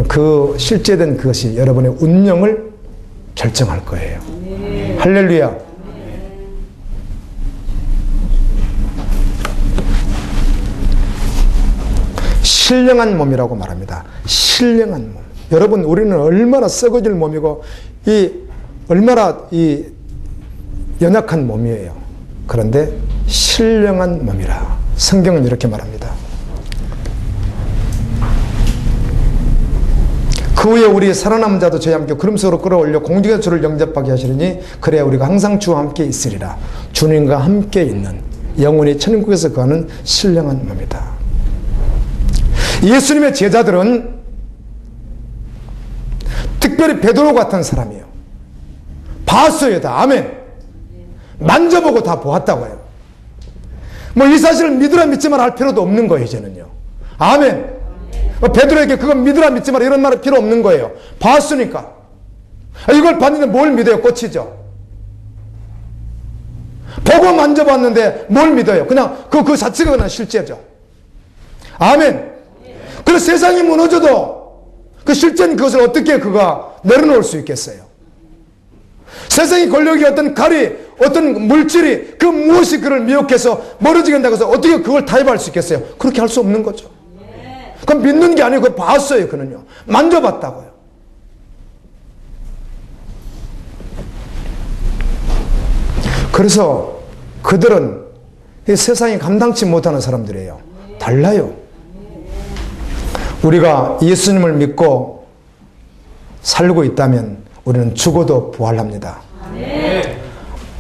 그 실제된 그것이 여러분의 운명을 결정할 거예요. 할렐루야. 신령한 몸이라고 말합니다. 신령한 몸. 여러분, 우리는 얼마나 썩어질 몸이고 얼마나 연약한 몸이에요. 그런데 신령한 몸이라 성경은 이렇게 말합니다. 그 후에 우리 살아남은 자도 저희 함께 구름 속으로 끌어올려 공중의 주를 영접하게 하시리니 그래야 우리가 항상 주와 함께 있으리라. 주님과 함께 있는 영원히 천국에서 거하는 신령한 몸이다. 예수님의 제자들은 특별히 베드로 같은 사람이에요. 봤어요, 다. 아멘. 만져보고 다 보았다고 해요. 뭐 이 사실을 믿으라 믿지 마라 할 필요도 없는 거예요, 이제는요. 아멘. 베드로에게 그건 믿으라 믿지 마라 이런 말 필요 없는 거예요. 봤으니까. 이걸 봤는데 뭘 믿어요? 꽃이죠. 보고 만져봤는데 뭘 믿어요? 그냥 그 자체가 그냥 실제죠. 아멘. 그래서 세상이 무너져도 그 실제는 그것을 어떻게 그가 내려놓을 수 있겠어요? 세상의 권력이 어떤 칼이 어떤 물질이 그 무엇이 그를 미혹해서 멀어지게 한다고 해서 어떻게 그걸 타협할 수 있겠어요? 그렇게 할 수 없는 거죠. 그건 믿는 게 아니고 봤어요. 그는요. 만져봤다고요. 그래서 그들은 이 세상이 감당치 못하는 사람들이에요. 달라요. 우리가 예수님을 믿고 살고 있다면 우리는 죽어도 부활합니다.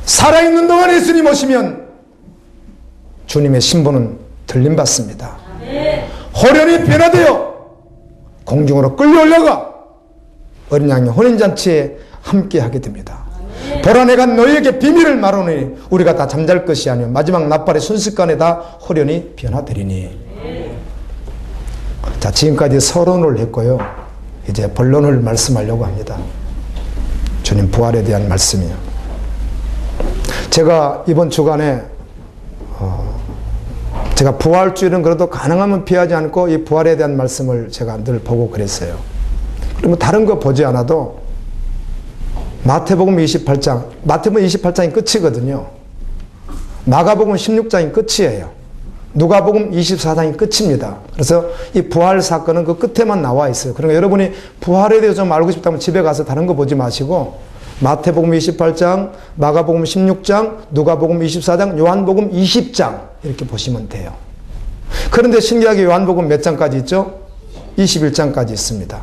살아있는 동안 예수님 오시면 주님의 신분은 들림받습니다. 호련히 변화되어 공중으로 끌려 올라가 어린 양의 혼인잔치에 함께 하게 됩니다. 보라, 내가 너희에게 비밀을 말하노니 우리가 다 잠잘 것이 아니요 마지막 낮발의 순식간에 다 호련히 변화되리니. 자, 지금까지 서론을 했고요. 이제 본론을 말씀하려고 합니다. 주님 부활에 대한 말씀이요. 제가 이번 주간에 제가 부활주일은 그래도 가능하면 피하지 않고 이 부활에 대한 말씀을 제가 늘 보고 그랬어요. 그러면 다른 거 보지 않아도 마태복음 28장, 마태복음 28장이 끝이거든요. 마가복음 16장이 끝이에요. 누가복음 24장이 끝입니다. 그래서 이 부활 사건은 그 끝에만 나와 있어요. 그러니까 여러분이 부활에 대해서 좀 알고 싶다면 집에 가서 다른 거 보지 마시고 마태복음 28장, 마가복음 16장, 누가복음 24장, 요한복음 20장 이렇게 보시면 돼요. 그런데 신기하게 요한복음 몇 장까지 있죠? 21장까지 있습니다.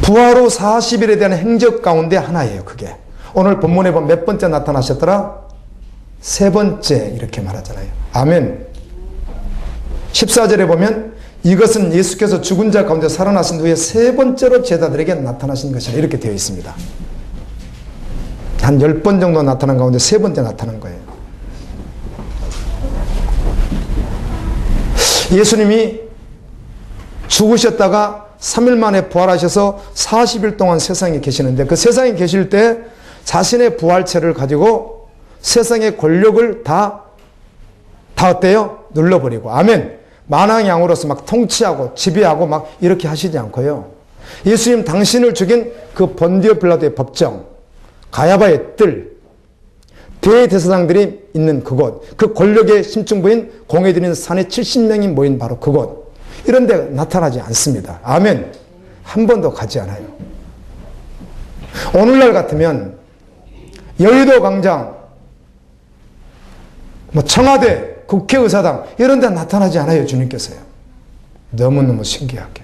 부활 후 40일에 대한 행적 가운데 하나예요. 그게 오늘 본문에 보면 몇 번째 나타나셨더라? 세 번째 이렇게 말하잖아요. 아멘. 14절에 보면 이것은 예수께서 죽은 자 가운데 살아나신 후에 세 번째로 제자들에게 나타나신 것이라 이렇게 되어 있습니다. 한 10번 정도 나타난 가운데 세 번째 나타난 거예요. 예수님이 죽으셨다가 3일 만에 부활하셔서 40일 동안 세상에 계시는데 그 세상에 계실 때 자신의 부활체를 가지고 세상의 권력을 다 어때요? 눌러버리고. 아멘. 만왕양으로서 막 통치하고 지배하고 막 이렇게 하시지 않고요. 예수님 당신을 죽인 그 본디오 빌라도의 법정, 가야바의 뜰, 대제사장들이 있는 그곳, 그 권력의 심층부인 공회들인 산에 70명이 모인 바로 그곳, 이런 데 나타나지 않습니다. 아멘. 한 번도 가지 않아요. 오늘날 같으면 여의도 광장, 청와대, 국회의사당 이런 데 나타나지 않아요. 주님께서요. 너무너무 신기하게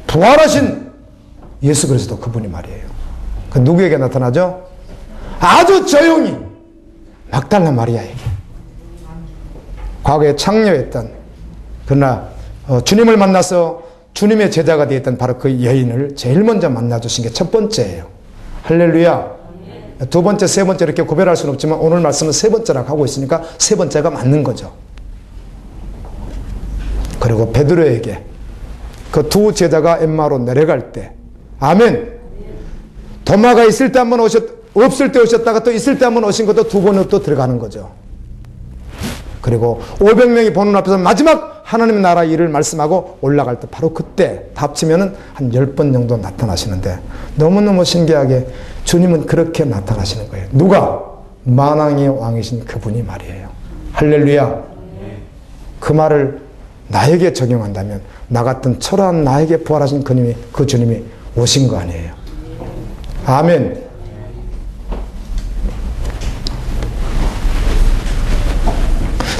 부활하신 예수 그리스도 그분이 말이에요. 그 누구에게 나타나죠? 아주 조용히 막달라 마리아에게. 과거에 창녀였던, 그러나 주님을 만나서 주님의 제자가 되었던 바로 그 여인을 제일 먼저 만나주신 게 첫 번째예요. 할렐루야. 두 번째, 세 번째 이렇게 구별할 수는 없지만 오늘 말씀은 세 번째라고 하고 있으니까 세 번째가 맞는 거죠. 그리고 베드로에게 그 두 제자가 엠마로 내려갈 때, 아멘. 도마가 있을 때 한번 없을 때 오셨다가 또 있을 때 한번 오신 것도 두 번으로 또 들어가는 거죠. 그리고 500명이 보는 앞에서 마지막 하나님의 나라 일을 말씀하고 올라갈 때 바로 그때 합치면은 한 10번 정도 나타나시는데 너무너무 신기하게 주님은 그렇게 나타나시는 거예요. 누가? 만왕의 왕이신 그분이 말이에요. 할렐루야. 그 말을 나에게 적용한다면 나 같은 초라한 나에게 부활하신 그 주님이 오신 거 아니에요. 아멘.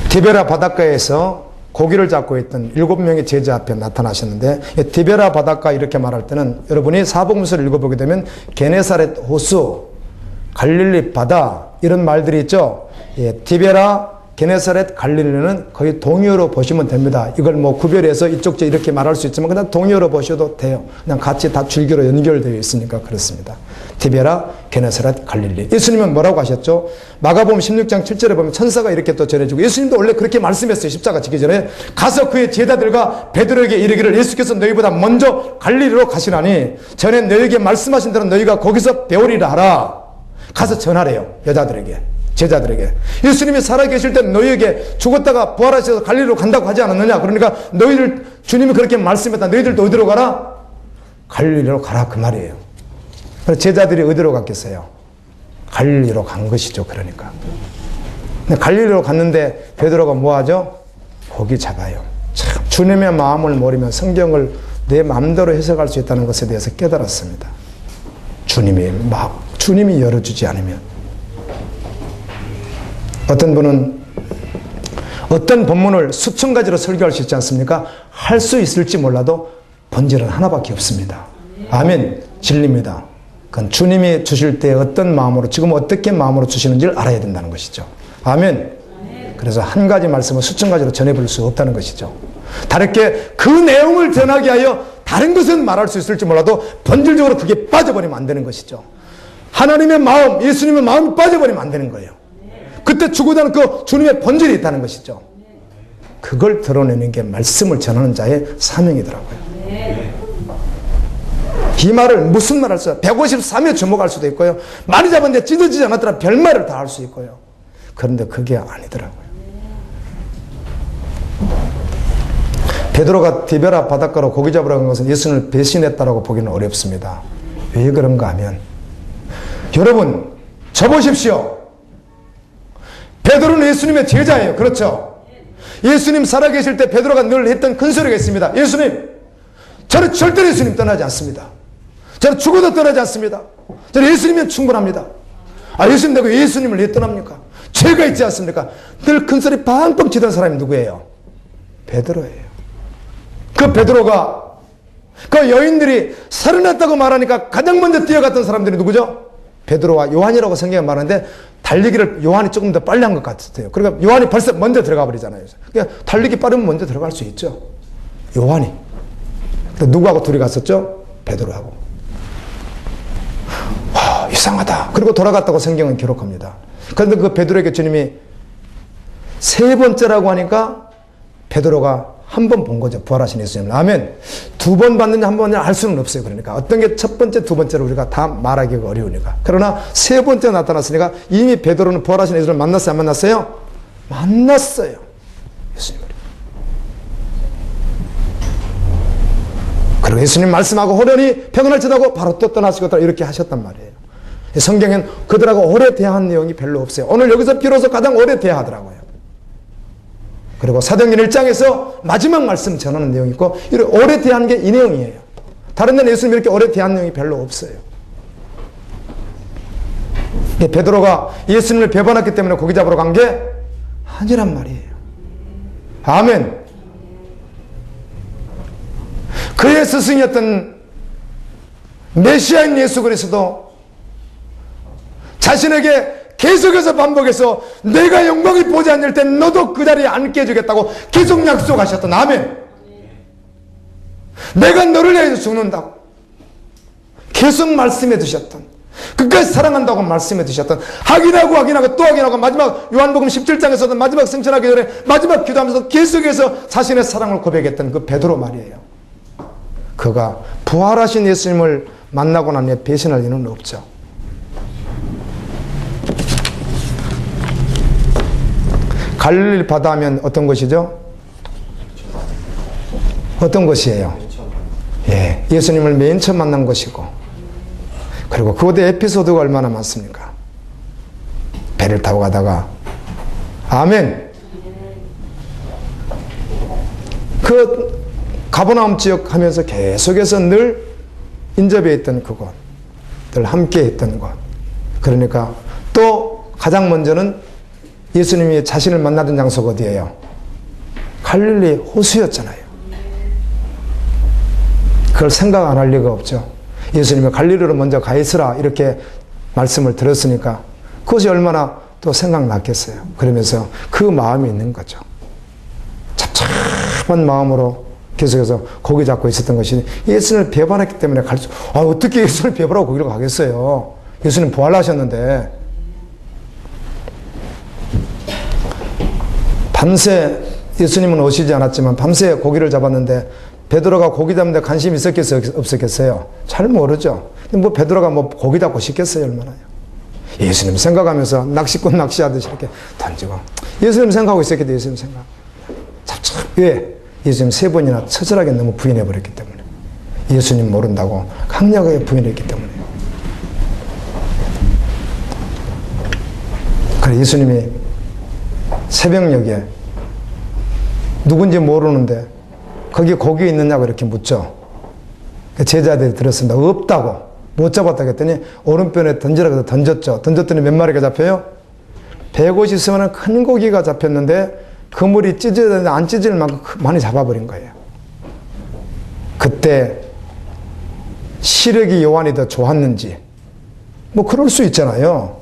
디베라 바닷가에서 고기를 잡고 있던 7명의 제자 앞에 나타나셨는데, 디베라 바닷가 이렇게 말할 때는 여러분이 사복음서를 읽어보게 되면 게네사렛 호수, 갈릴리 바다 이런 말들이 있죠. 디베라, 게네사렛, 갈릴리는 거의 동의어로 보시면 됩니다. 이걸 구별해서 이쪽 이렇게 말할 수 있지만 그냥 동의어로 보셔도 돼요. 그냥 같이 다 줄기로 연결되어 있으니까 그렇습니다. 디베라, 게네사렛, 갈릴리. 예수님은 뭐라고 하셨죠? 마가복음 16장 7절에 보면 천사가 이렇게 또 전해주고, 예수님도 원래 그렇게 말씀했어요. 십자가 지기 전에. 가서 그의 제자들과 베드로에게 이르기를 예수께서 너희보다 먼저 갈릴리로 가시나니 전에 너희에게 말씀하신 대로 너희가 거기서 배우리라 하라. 가서 전하래요. 여자들에게, 제자들에게. 예수님이 살아계실 때 너희에게 죽었다가 부활하셔서 갈릴리로 간다고 하지 않았느냐? 그러니까 너희들, 주님이 그렇게 말씀했다. 너희들도 어디로 가라? 갈릴리로 가라, 그 말이에요. 제자들이 어디로 갔겠어요? 갈릴리로 간 것이죠. 그러니까. 근데 갈릴리로 갔는데 베드로가 뭐 하죠? 고기 잡아요. 참, 주님의 마음을 모르면 성경을 내 마음대로 해석할 수 있다는 것에 대해서 깨달았습니다. 주님이 열어주지 않으면. 어떤 분은 어떤 본문을 수천 가지로 설교할 수 있지 않습니까? 할 수 있을지 몰라도 본질은 하나밖에 없습니다. 아멘. 진리입니다. 그건 주님이 주실 때 어떤 마음으로, 지금 어떻게 마음으로 주시는지를 알아야 된다는 것이죠. 아멘. 그래서 한 가지 말씀을 수천 가지로 전해볼 수 없다는 것이죠. 다르게 그 내용을 전하게 하여 다른 것은 말할 수 있을지 몰라도 본질적으로 그게 빠져버리면 안 되는 것이죠. 하나님의 마음, 예수님의 마음이 빠져버리면 안 되는 거예요. 그때 주고자는 그 주님의 본질이 있다는 것이죠. 그걸 드러내는 게 말씀을 전하는 자의 사명이더라고요. 이 말을 무슨 말 할 수, 153회 주목할 수도 있고요. 많이 잡았는데 찢어지지 않았더라 별말을 다 할 수 있고요. 그런데 그게 아니더라고요. 베드로가 디베라 바닷가로 고기 잡으러 간 것은 예수님을 배신했다라고 보기는 어렵습니다. 왜 그런가 하면, 여러분 저보십시오. 베드로는 예수님의 제자예요. 그렇죠? 예수님 살아계실 때 베드로가 늘 했던 큰 소리가 있습니다. 예수님, 저는 절대로 예수님 떠나지 않습니다. 저는 죽어도 떠나지 않습니다. 저는 예수님이면 충분합니다. 예수님 내가 예수님을 왜 떠납니까? 죄가 있지 않습니까? 늘 큰 소리 팡팡 치던 사람이 누구예요? 베드로예요. 그 베드로가 그 여인들이 살아났다고 말하니까 가장 먼저 뛰어갔던 사람들이 누구죠? 베드로와 요한이라고 성경에 말하는데 달리기를 요한이 조금 더 빨리 한 것 같아요. 그러니까 요한이 벌써 먼저 들어가 버리잖아요. 그러니까 달리기 빠르면 먼저 들어갈 수 있죠. 요한이. 누구하고 둘이 갔었죠? 베드로하고. 와, 이상하다. 그리고 돌아갔다고 성경은 기록합니다. 그런데 그 베드로에게 주님이 세 번째라고 하니까 베드로가 한 번 본 거죠. 부활하신 예수님을. 아멘. 두 번 봤는지 한 번을 알 수는 없어요. 그러니까 어떤 게 첫 번째, 두 번째로 우리가 다 말하기가 어려우니까. 그러나 세 번째 나타났으니까 이미 베드로는 부활하신 예수님을 만났어요? 안 만났어요? 만났어요. 예수님을. 그리고 예수님 말씀하고 호련히 평안할지라고 바로 또 떠나시겠다 이렇게 하셨단 말이에요. 성경엔 그들하고 오래 대화한 내용이 별로 없어요. 오늘 여기서 비로소 가장 오래 대화하더라고요. 그리고 사도행전 1장에서 마지막 말씀 전하는 내용이 있고 이렇게 오래 대한 게 이 내용이에요. 다른 데는 예수님 이렇게 오래 대한 내용이 별로 없어요. 베드로가 예수님을 배반했기 때문에 고기 잡으러 간 게 아니란 말이에요. 아멘. 그의 스승이었던 메시아인 예수 그리스도 자신에게 계속해서 반복해서 내가 영광이 보지 않을 때 너도 그 자리에 앉게 해주겠다고 계속 약속하셨던 아멘. 내가 너를 위해서 죽는다고 계속 말씀해 주셨던 끝까지 사랑한다고 말씀해 주셨던 확인하고 또 확인하고 마지막 요한복음 17장에서도 마지막 승천하기 전에 마지막 기도하면서 계속해서 자신의 사랑을 고백했던 그 베드로 말이에요. 그가 부활하신 예수님을 만나고 난 후에 배신할 리는 없죠. 갈릴리 바다 하면 어떤 것이죠? 어떤 것이에요? 예, 예수님을 맨 처음 만난 것이고 그리고 그곳에 에피소드가 얼마나 많습니까? 배를 타고 가다가 아멘. 그 가버나움 지역 하면서 계속해서 늘 인접해 있던 그곳, 늘 함께 했던 곳. 그러니까 또 가장 먼저는 예수님이 자신을 만나던 장소가 어디예요? 갈릴리 호수였잖아요. 그걸 생각 안 할 리가 없죠. 예수님이 갈릴리로 먼저 가 있으라 이렇게 말씀을 들었으니까 그것이 얼마나 또 생각났겠어요. 그러면서 그 마음이 있는 거죠. 잡잡한 마음으로 계속해서 고기 잡고 있었던 것이 예수님을 배반했기 때문에 어떻게 예수님을 배반하고 거기로 가겠어요. 예수님 부활하셨는데. 밤새 예수님은 오시지 않았지만 밤새 고기를 잡았는데 베드로가 고기 잡는데 관심이 있었겠어요? 없었겠어요? 잘 모르죠. 뭐 베드로가 뭐 고기 잡고 싶겠어요? 얼마나요? 예수님 생각하면서 낚시꾼 낚시하듯이 이렇게 던지고 예수님 생각하고 있었겠죠. 예수님 생각. 왜? 예수님 세 번이나 처절하게 너무 부인해버렸기 때문에. 예수님 모른다고 강력하게 부인했기 때문에. 그래 예수님이 새벽녘에 누군지 모르는데 거기 고기 있느냐고 이렇게 묻죠. 제자들이 들었습니다. 없다고. 못 잡았다고 했더니 오른편에 던지라고 해서 던졌죠. 던졌더니 몇 마리가 잡혀요? 150수만한 큰 고기가 잡혔는데 그물이 찢어야 되는데 안 찢을 만큼 많이 잡아버린 거예요. 그때 시력이 요한이 더 좋았는지 뭐 그럴 수 있잖아요.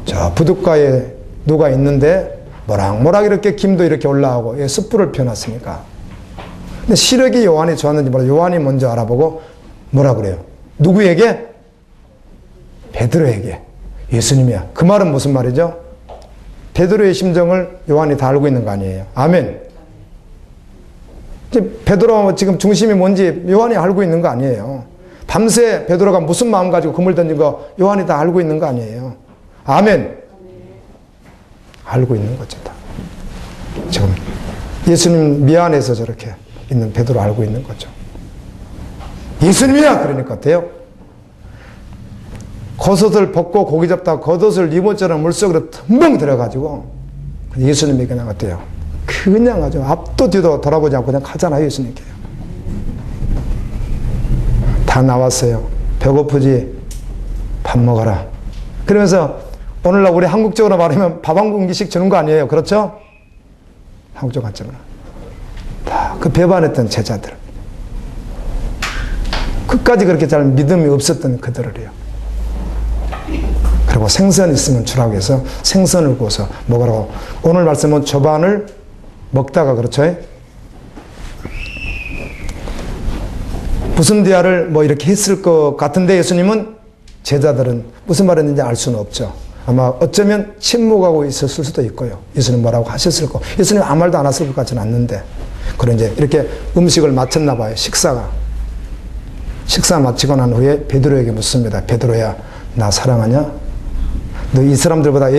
저 부둣가에 누가 있는데 모락모락 이렇게 김도 이렇게 올라오고 숯불을 펴놨으니까. 근데 시력이 요한이 좋았는지 몰라. 요한이 먼저 알아보고 뭐라 그래요? 누구에게? 베드로에게. 예수님이야. 그 말은 무슨 말이죠? 베드로의 심정을 요한이 다 알고 있는 거 아니에요. 아멘. 베드로 지금 중심이 뭔지 요한이 알고 있는 거 아니에요. 밤새 베드로가 무슨 마음 가지고 그물 던진 거 요한이 다 알고 있는 거 아니에요. 아멘. 알고 있는 거죠. 다. 지금 예수님 미안해서 저렇게 있는 베드로 알고 있는 거죠. 예수님이야! 그러니까 어때요? 겉옷을 벗고 고기 잡다가 겉옷을 리본처럼 물속으로 텀벙 들어가지고 예수님에게 그냥 어때요? 그냥 아주 앞도 뒤도 돌아보지 않고 그냥 가잖아요. 예수님께. 다 나왔어요. 배고프지? 밥 먹어라. 그러면서 오늘날 우리 한국적으로 말하면 밥 한 공기씩 주는 거 아니에요. 그렇죠? 한국적 관점으로. 다 그 배반했던 제자들. 끝까지 그렇게 잘 믿음이 없었던 그들을요. 그리고 생선 있으면 주라고 해서 생선을 구워서 먹으라고. 오늘 말씀은 조반을 먹다가 그렇죠? 무슨 대화를 뭐 이렇게 했을 것 같은데 예수님은 제자들은 무슨 말했는지 알 수는 없죠. 아마 어쩌면 침묵하고 있었을 수도 있고요. 예수님 뭐라고 하셨을 거. 예수님 아무 말도 안 하실 것 같지는 않는데 그런 이제 이렇게 음식을 마쳤나 봐요. 식사 마치고 난 후에 베드로에게 묻습니다. 베드로야, 나 사랑하냐? 너 이 사람들보다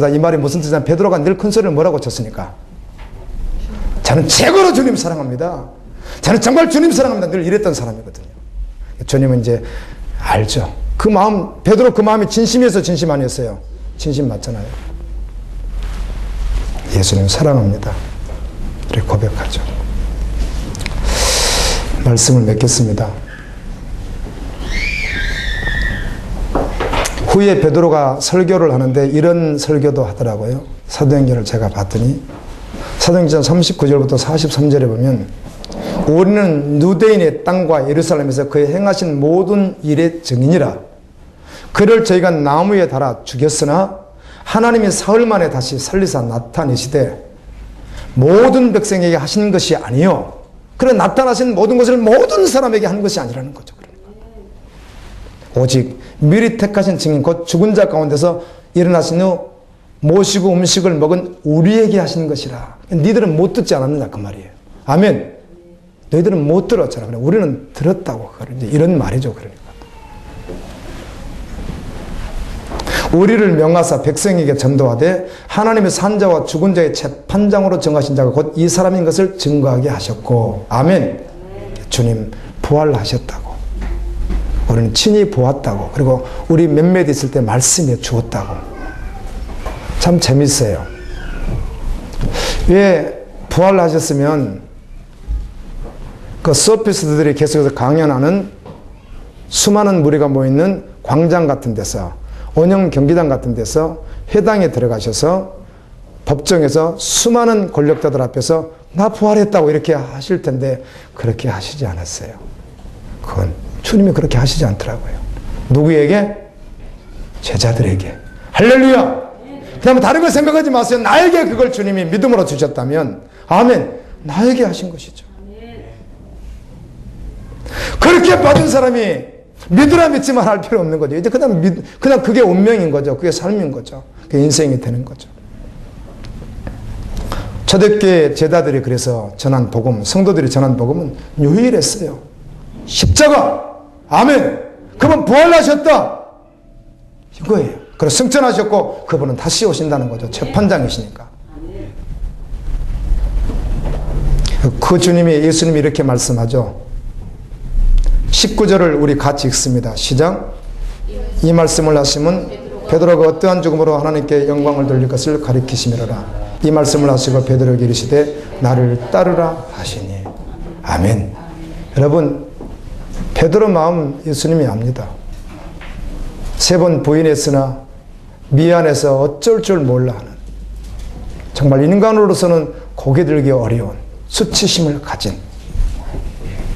이 말이 무슨 뜻이냐? 베드로가 늘 큰 소리를 뭐라고 쳤으니까? 저는 최고로 주님 사랑합니다. 저는 정말 주님 사랑합니다. 늘 이랬던 사람이거든요. 주님은 이제 알죠. 그 마음, 베드로 그 마음이 진심이어서 진심 아니었어요. 진심 맞잖아요. 예수님 사랑합니다. 이렇게 고백하죠. 말씀을 맺겠습니다. 후에 베드로가 설교를 하는데 이런 설교도 하더라고요. 사도행전을 제가 봤더니 사도행전 39절부터 43절에 보면 우리는 유대인의 땅과 예루살렘에서 그의 행하신 모든 일의 증인이라. 그를 저희가 나무에 달아 죽였으나 하나님이 사흘 만에 다시 살리사 나타내시되 모든 백성에게 하신 것이 아니요 그래 나타나신 모든 것을 모든 사람에게 한 것이 아니라는 거죠. 오직 미리 택하신 증인 곧 죽은 자 가운데서 일어나신 후 모시고 음식을 먹은 우리에게 하신 것이라. 니들은 못 듣지 않았느냐 그 말이에요. 아멘. 너희들은 못 들었잖아. 우리는 들었다고. 이런 말이죠. 그러니까 우리를 명하사 백성에게 전도하되 하나님의 산자와 죽은 자의 재판장으로 정하신 자가 곧 이 사람인 것을 증거하게 하셨고. 아멘. 주님 부활하셨다고. 우리는 친히 보았다고. 그리고 우리 몇몇 있을 때 말씀해 주었다고. 참 재밌어요. 왜 부활하셨으면 그 소피스트들이 계속해서 강연하는 수많은 무리가 모이는 광장 같은 데서 원형 경기장 같은 데서 회당에 들어가셔서 법정에서 수많은 권력자들 앞에서 나 부활했다고 이렇게 하실 텐데 그렇게 하시지 않았어요. 그건 주님이 그렇게 하시지 않더라고요. 누구에게? 제자들에게. 할렐루야! 그 다음에 다른 걸 생각하지 마세요. 나에게 그걸 주님이 믿음으로 주셨다면 아멘. 나에게 하신 것이죠. 그렇게 받은 사람이 믿으라 믿지만 할 필요 없는 거죠. 이제 그냥 그게 운명인 거죠. 그게 삶인 거죠. 그게 인생이 되는 거죠. 초대교회 제자들이 그래서 전한 복음, 성도들이 전한 복음은 유일했어요. 십자가! 아멘! 그분 부활하셨다! 이거예요. 그래서 승천하셨고 그분은 다시 오신다는 거죠. 재판장이시니까. 그 주님이, 예수님이 이렇게 말씀하죠. 19절을 우리 같이 읽습니다. 시작. 이 말씀을 하시면 베드로가 어떠한 죽음으로 하나님께 영광을 돌릴 것을 가리키시미로라. 이 말씀을 하시고 베드로에게 이르시되 나를 따르라 하시니. 아멘. 여러분, 베드로 마음 예수님이 압니다. 3번 부인했으나 미안해서 어쩔 줄 몰라 하는, 정말 인간으로서는 고개 들기 어려운 수치심을 가진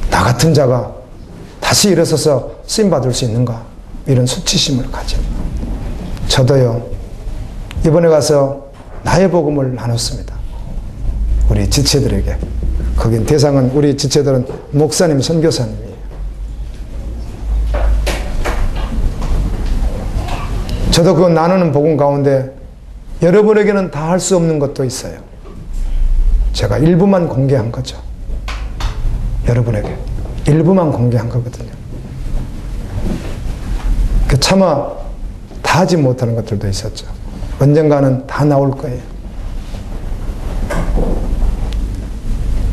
나 같은 자가 다시 일어서서 쓰임받을 수 있는가, 이런 수치심을 가진 저도요, 이번에 가서 나의 복음을 나눴습니다. 우리 지체들에게. 거긴 대상은, 우리 지체들은 목사님, 선교사님이에요. 저도 그 나누는 복음 가운데 여러분에게는 다 할 수 없는 것도 있어요. 제가 일부만 공개한 거죠. 여러분에게 일부만 공개한 거거든요. 차마 다 하지 못하는 것들도 있었죠. 언젠가는 다 나올 거예요.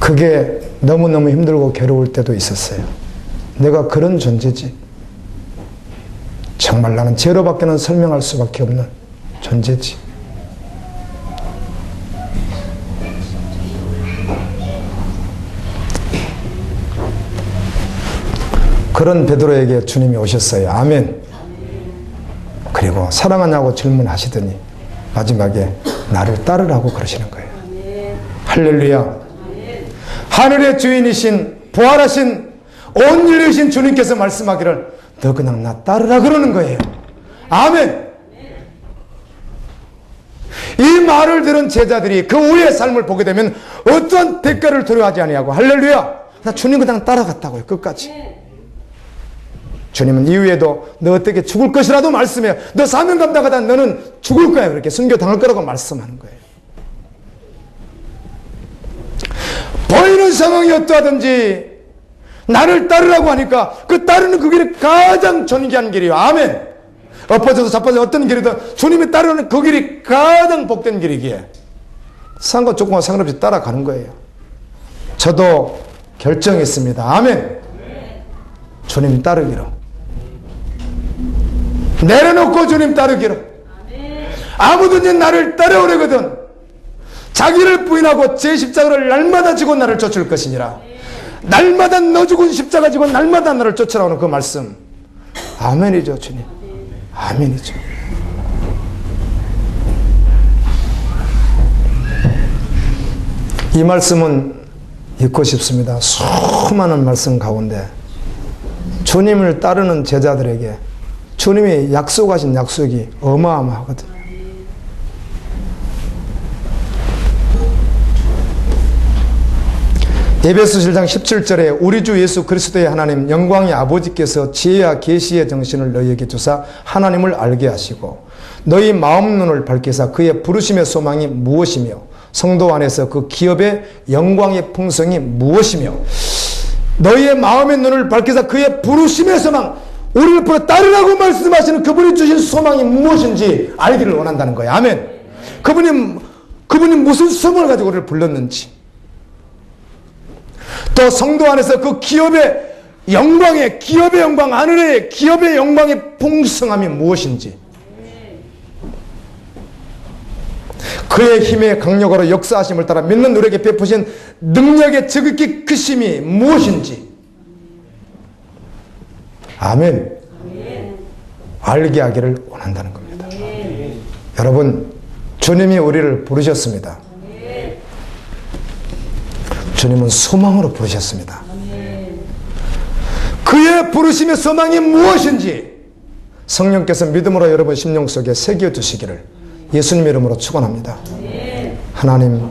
그게 너무너무 힘들고 괴로울 때도 있었어요. 내가 그런 존재지. 정말 나는 죄로밖에는 설명할 수밖에 없는 존재지. 그런 베드로에게 주님이 오셨어요. 아멘. 그리고 사랑하냐고 질문하시더니 마지막에 나를 따르라고 그러시는 거예요. 할렐루야. 하늘의 주인이신, 부활하신, 온 인류이신 주님께서 말씀하기를 너 그냥 나 따르라 그러는 거예요. 아멘. 이 말을 들은 제자들이 그 후의 삶을 보게 되면 어떤 대가를 두려워하지 아니하고, 할렐루야, 나 주님 그냥 따라갔다고요. 끝까지. 주님은 이후에도 너 어떻게 죽을 것이라도 말씀해요. 너 사명 감당하다 너는 죽을 거야. 그렇게 순교 당할 거라고 말씀하는 거예요. 보이는 상황이 어떠하든지 나를 따르라고 하니까 그 따르는 그 길이 가장 존귀한 길이에요. 아멘. 엎어져서 자빠져 어떤 길이든 주님이 따르는 그 길이 가장 복된 길이기에 상과 조금과 상관없이 따라가는 거예요. 저도 결정했습니다. 아멘. 주님 따르기로. 내려놓고 주님 따르기로. 아무든지 나를 따라오려거든 자기를 부인하고 제 십자가를 날마다 지고 나를 쫓을 것이니라. 날마다 너 죽은 십자가 지고 날마다 나를 쫓으라는 그 말씀. 아멘이죠, 주님. 아멘이죠. 이 말씀은 읽고 싶습니다. 수많은 말씀 가운데 주님을 따르는 제자들에게 주님이 약속하신 약속이 어마어마하거든요. 에베소 7장 17절에 우리 주 예수 그리스도의 하나님 영광의 아버지께서 지혜와 계시의 정신을 너희에게 주사 하나님을 알게 하시고 너희 마음 눈을 밝히사 그의 부르심의 소망이 무엇이며 성도 안에서 그 기업의 영광의 풍성이 무엇이며 너희의 마음의 눈을 밝히사 그의 부르심의 소망 우리를 불러 따르라고 말씀하시는 그분이 주신 소망이 무엇인지 알기를 원한다는 거예요. 아멘. 그분이 무슨 소망을 가지고 우리를 불렀는지 또 성도 안에서 그 기업의 영광의 기업의 영광 하늘의 기업의 영광의 풍성함이 무엇인지 그의 힘의 강력으로 역사하심을 따라 믿는 우리에게 베푸신 능력의 지극히 크심이 무엇인지 아멘. 알게 하기를 원한다는 겁니다. 여러분 주님이 우리를 부르셨습니다. 주님은 소망으로 부르셨습니다. 그의 부르심의 소망이 무엇인지 성령께서 믿음으로 여러분 심령 속에 새겨주시기를 예수님의 이름으로 축원합니다. 하나님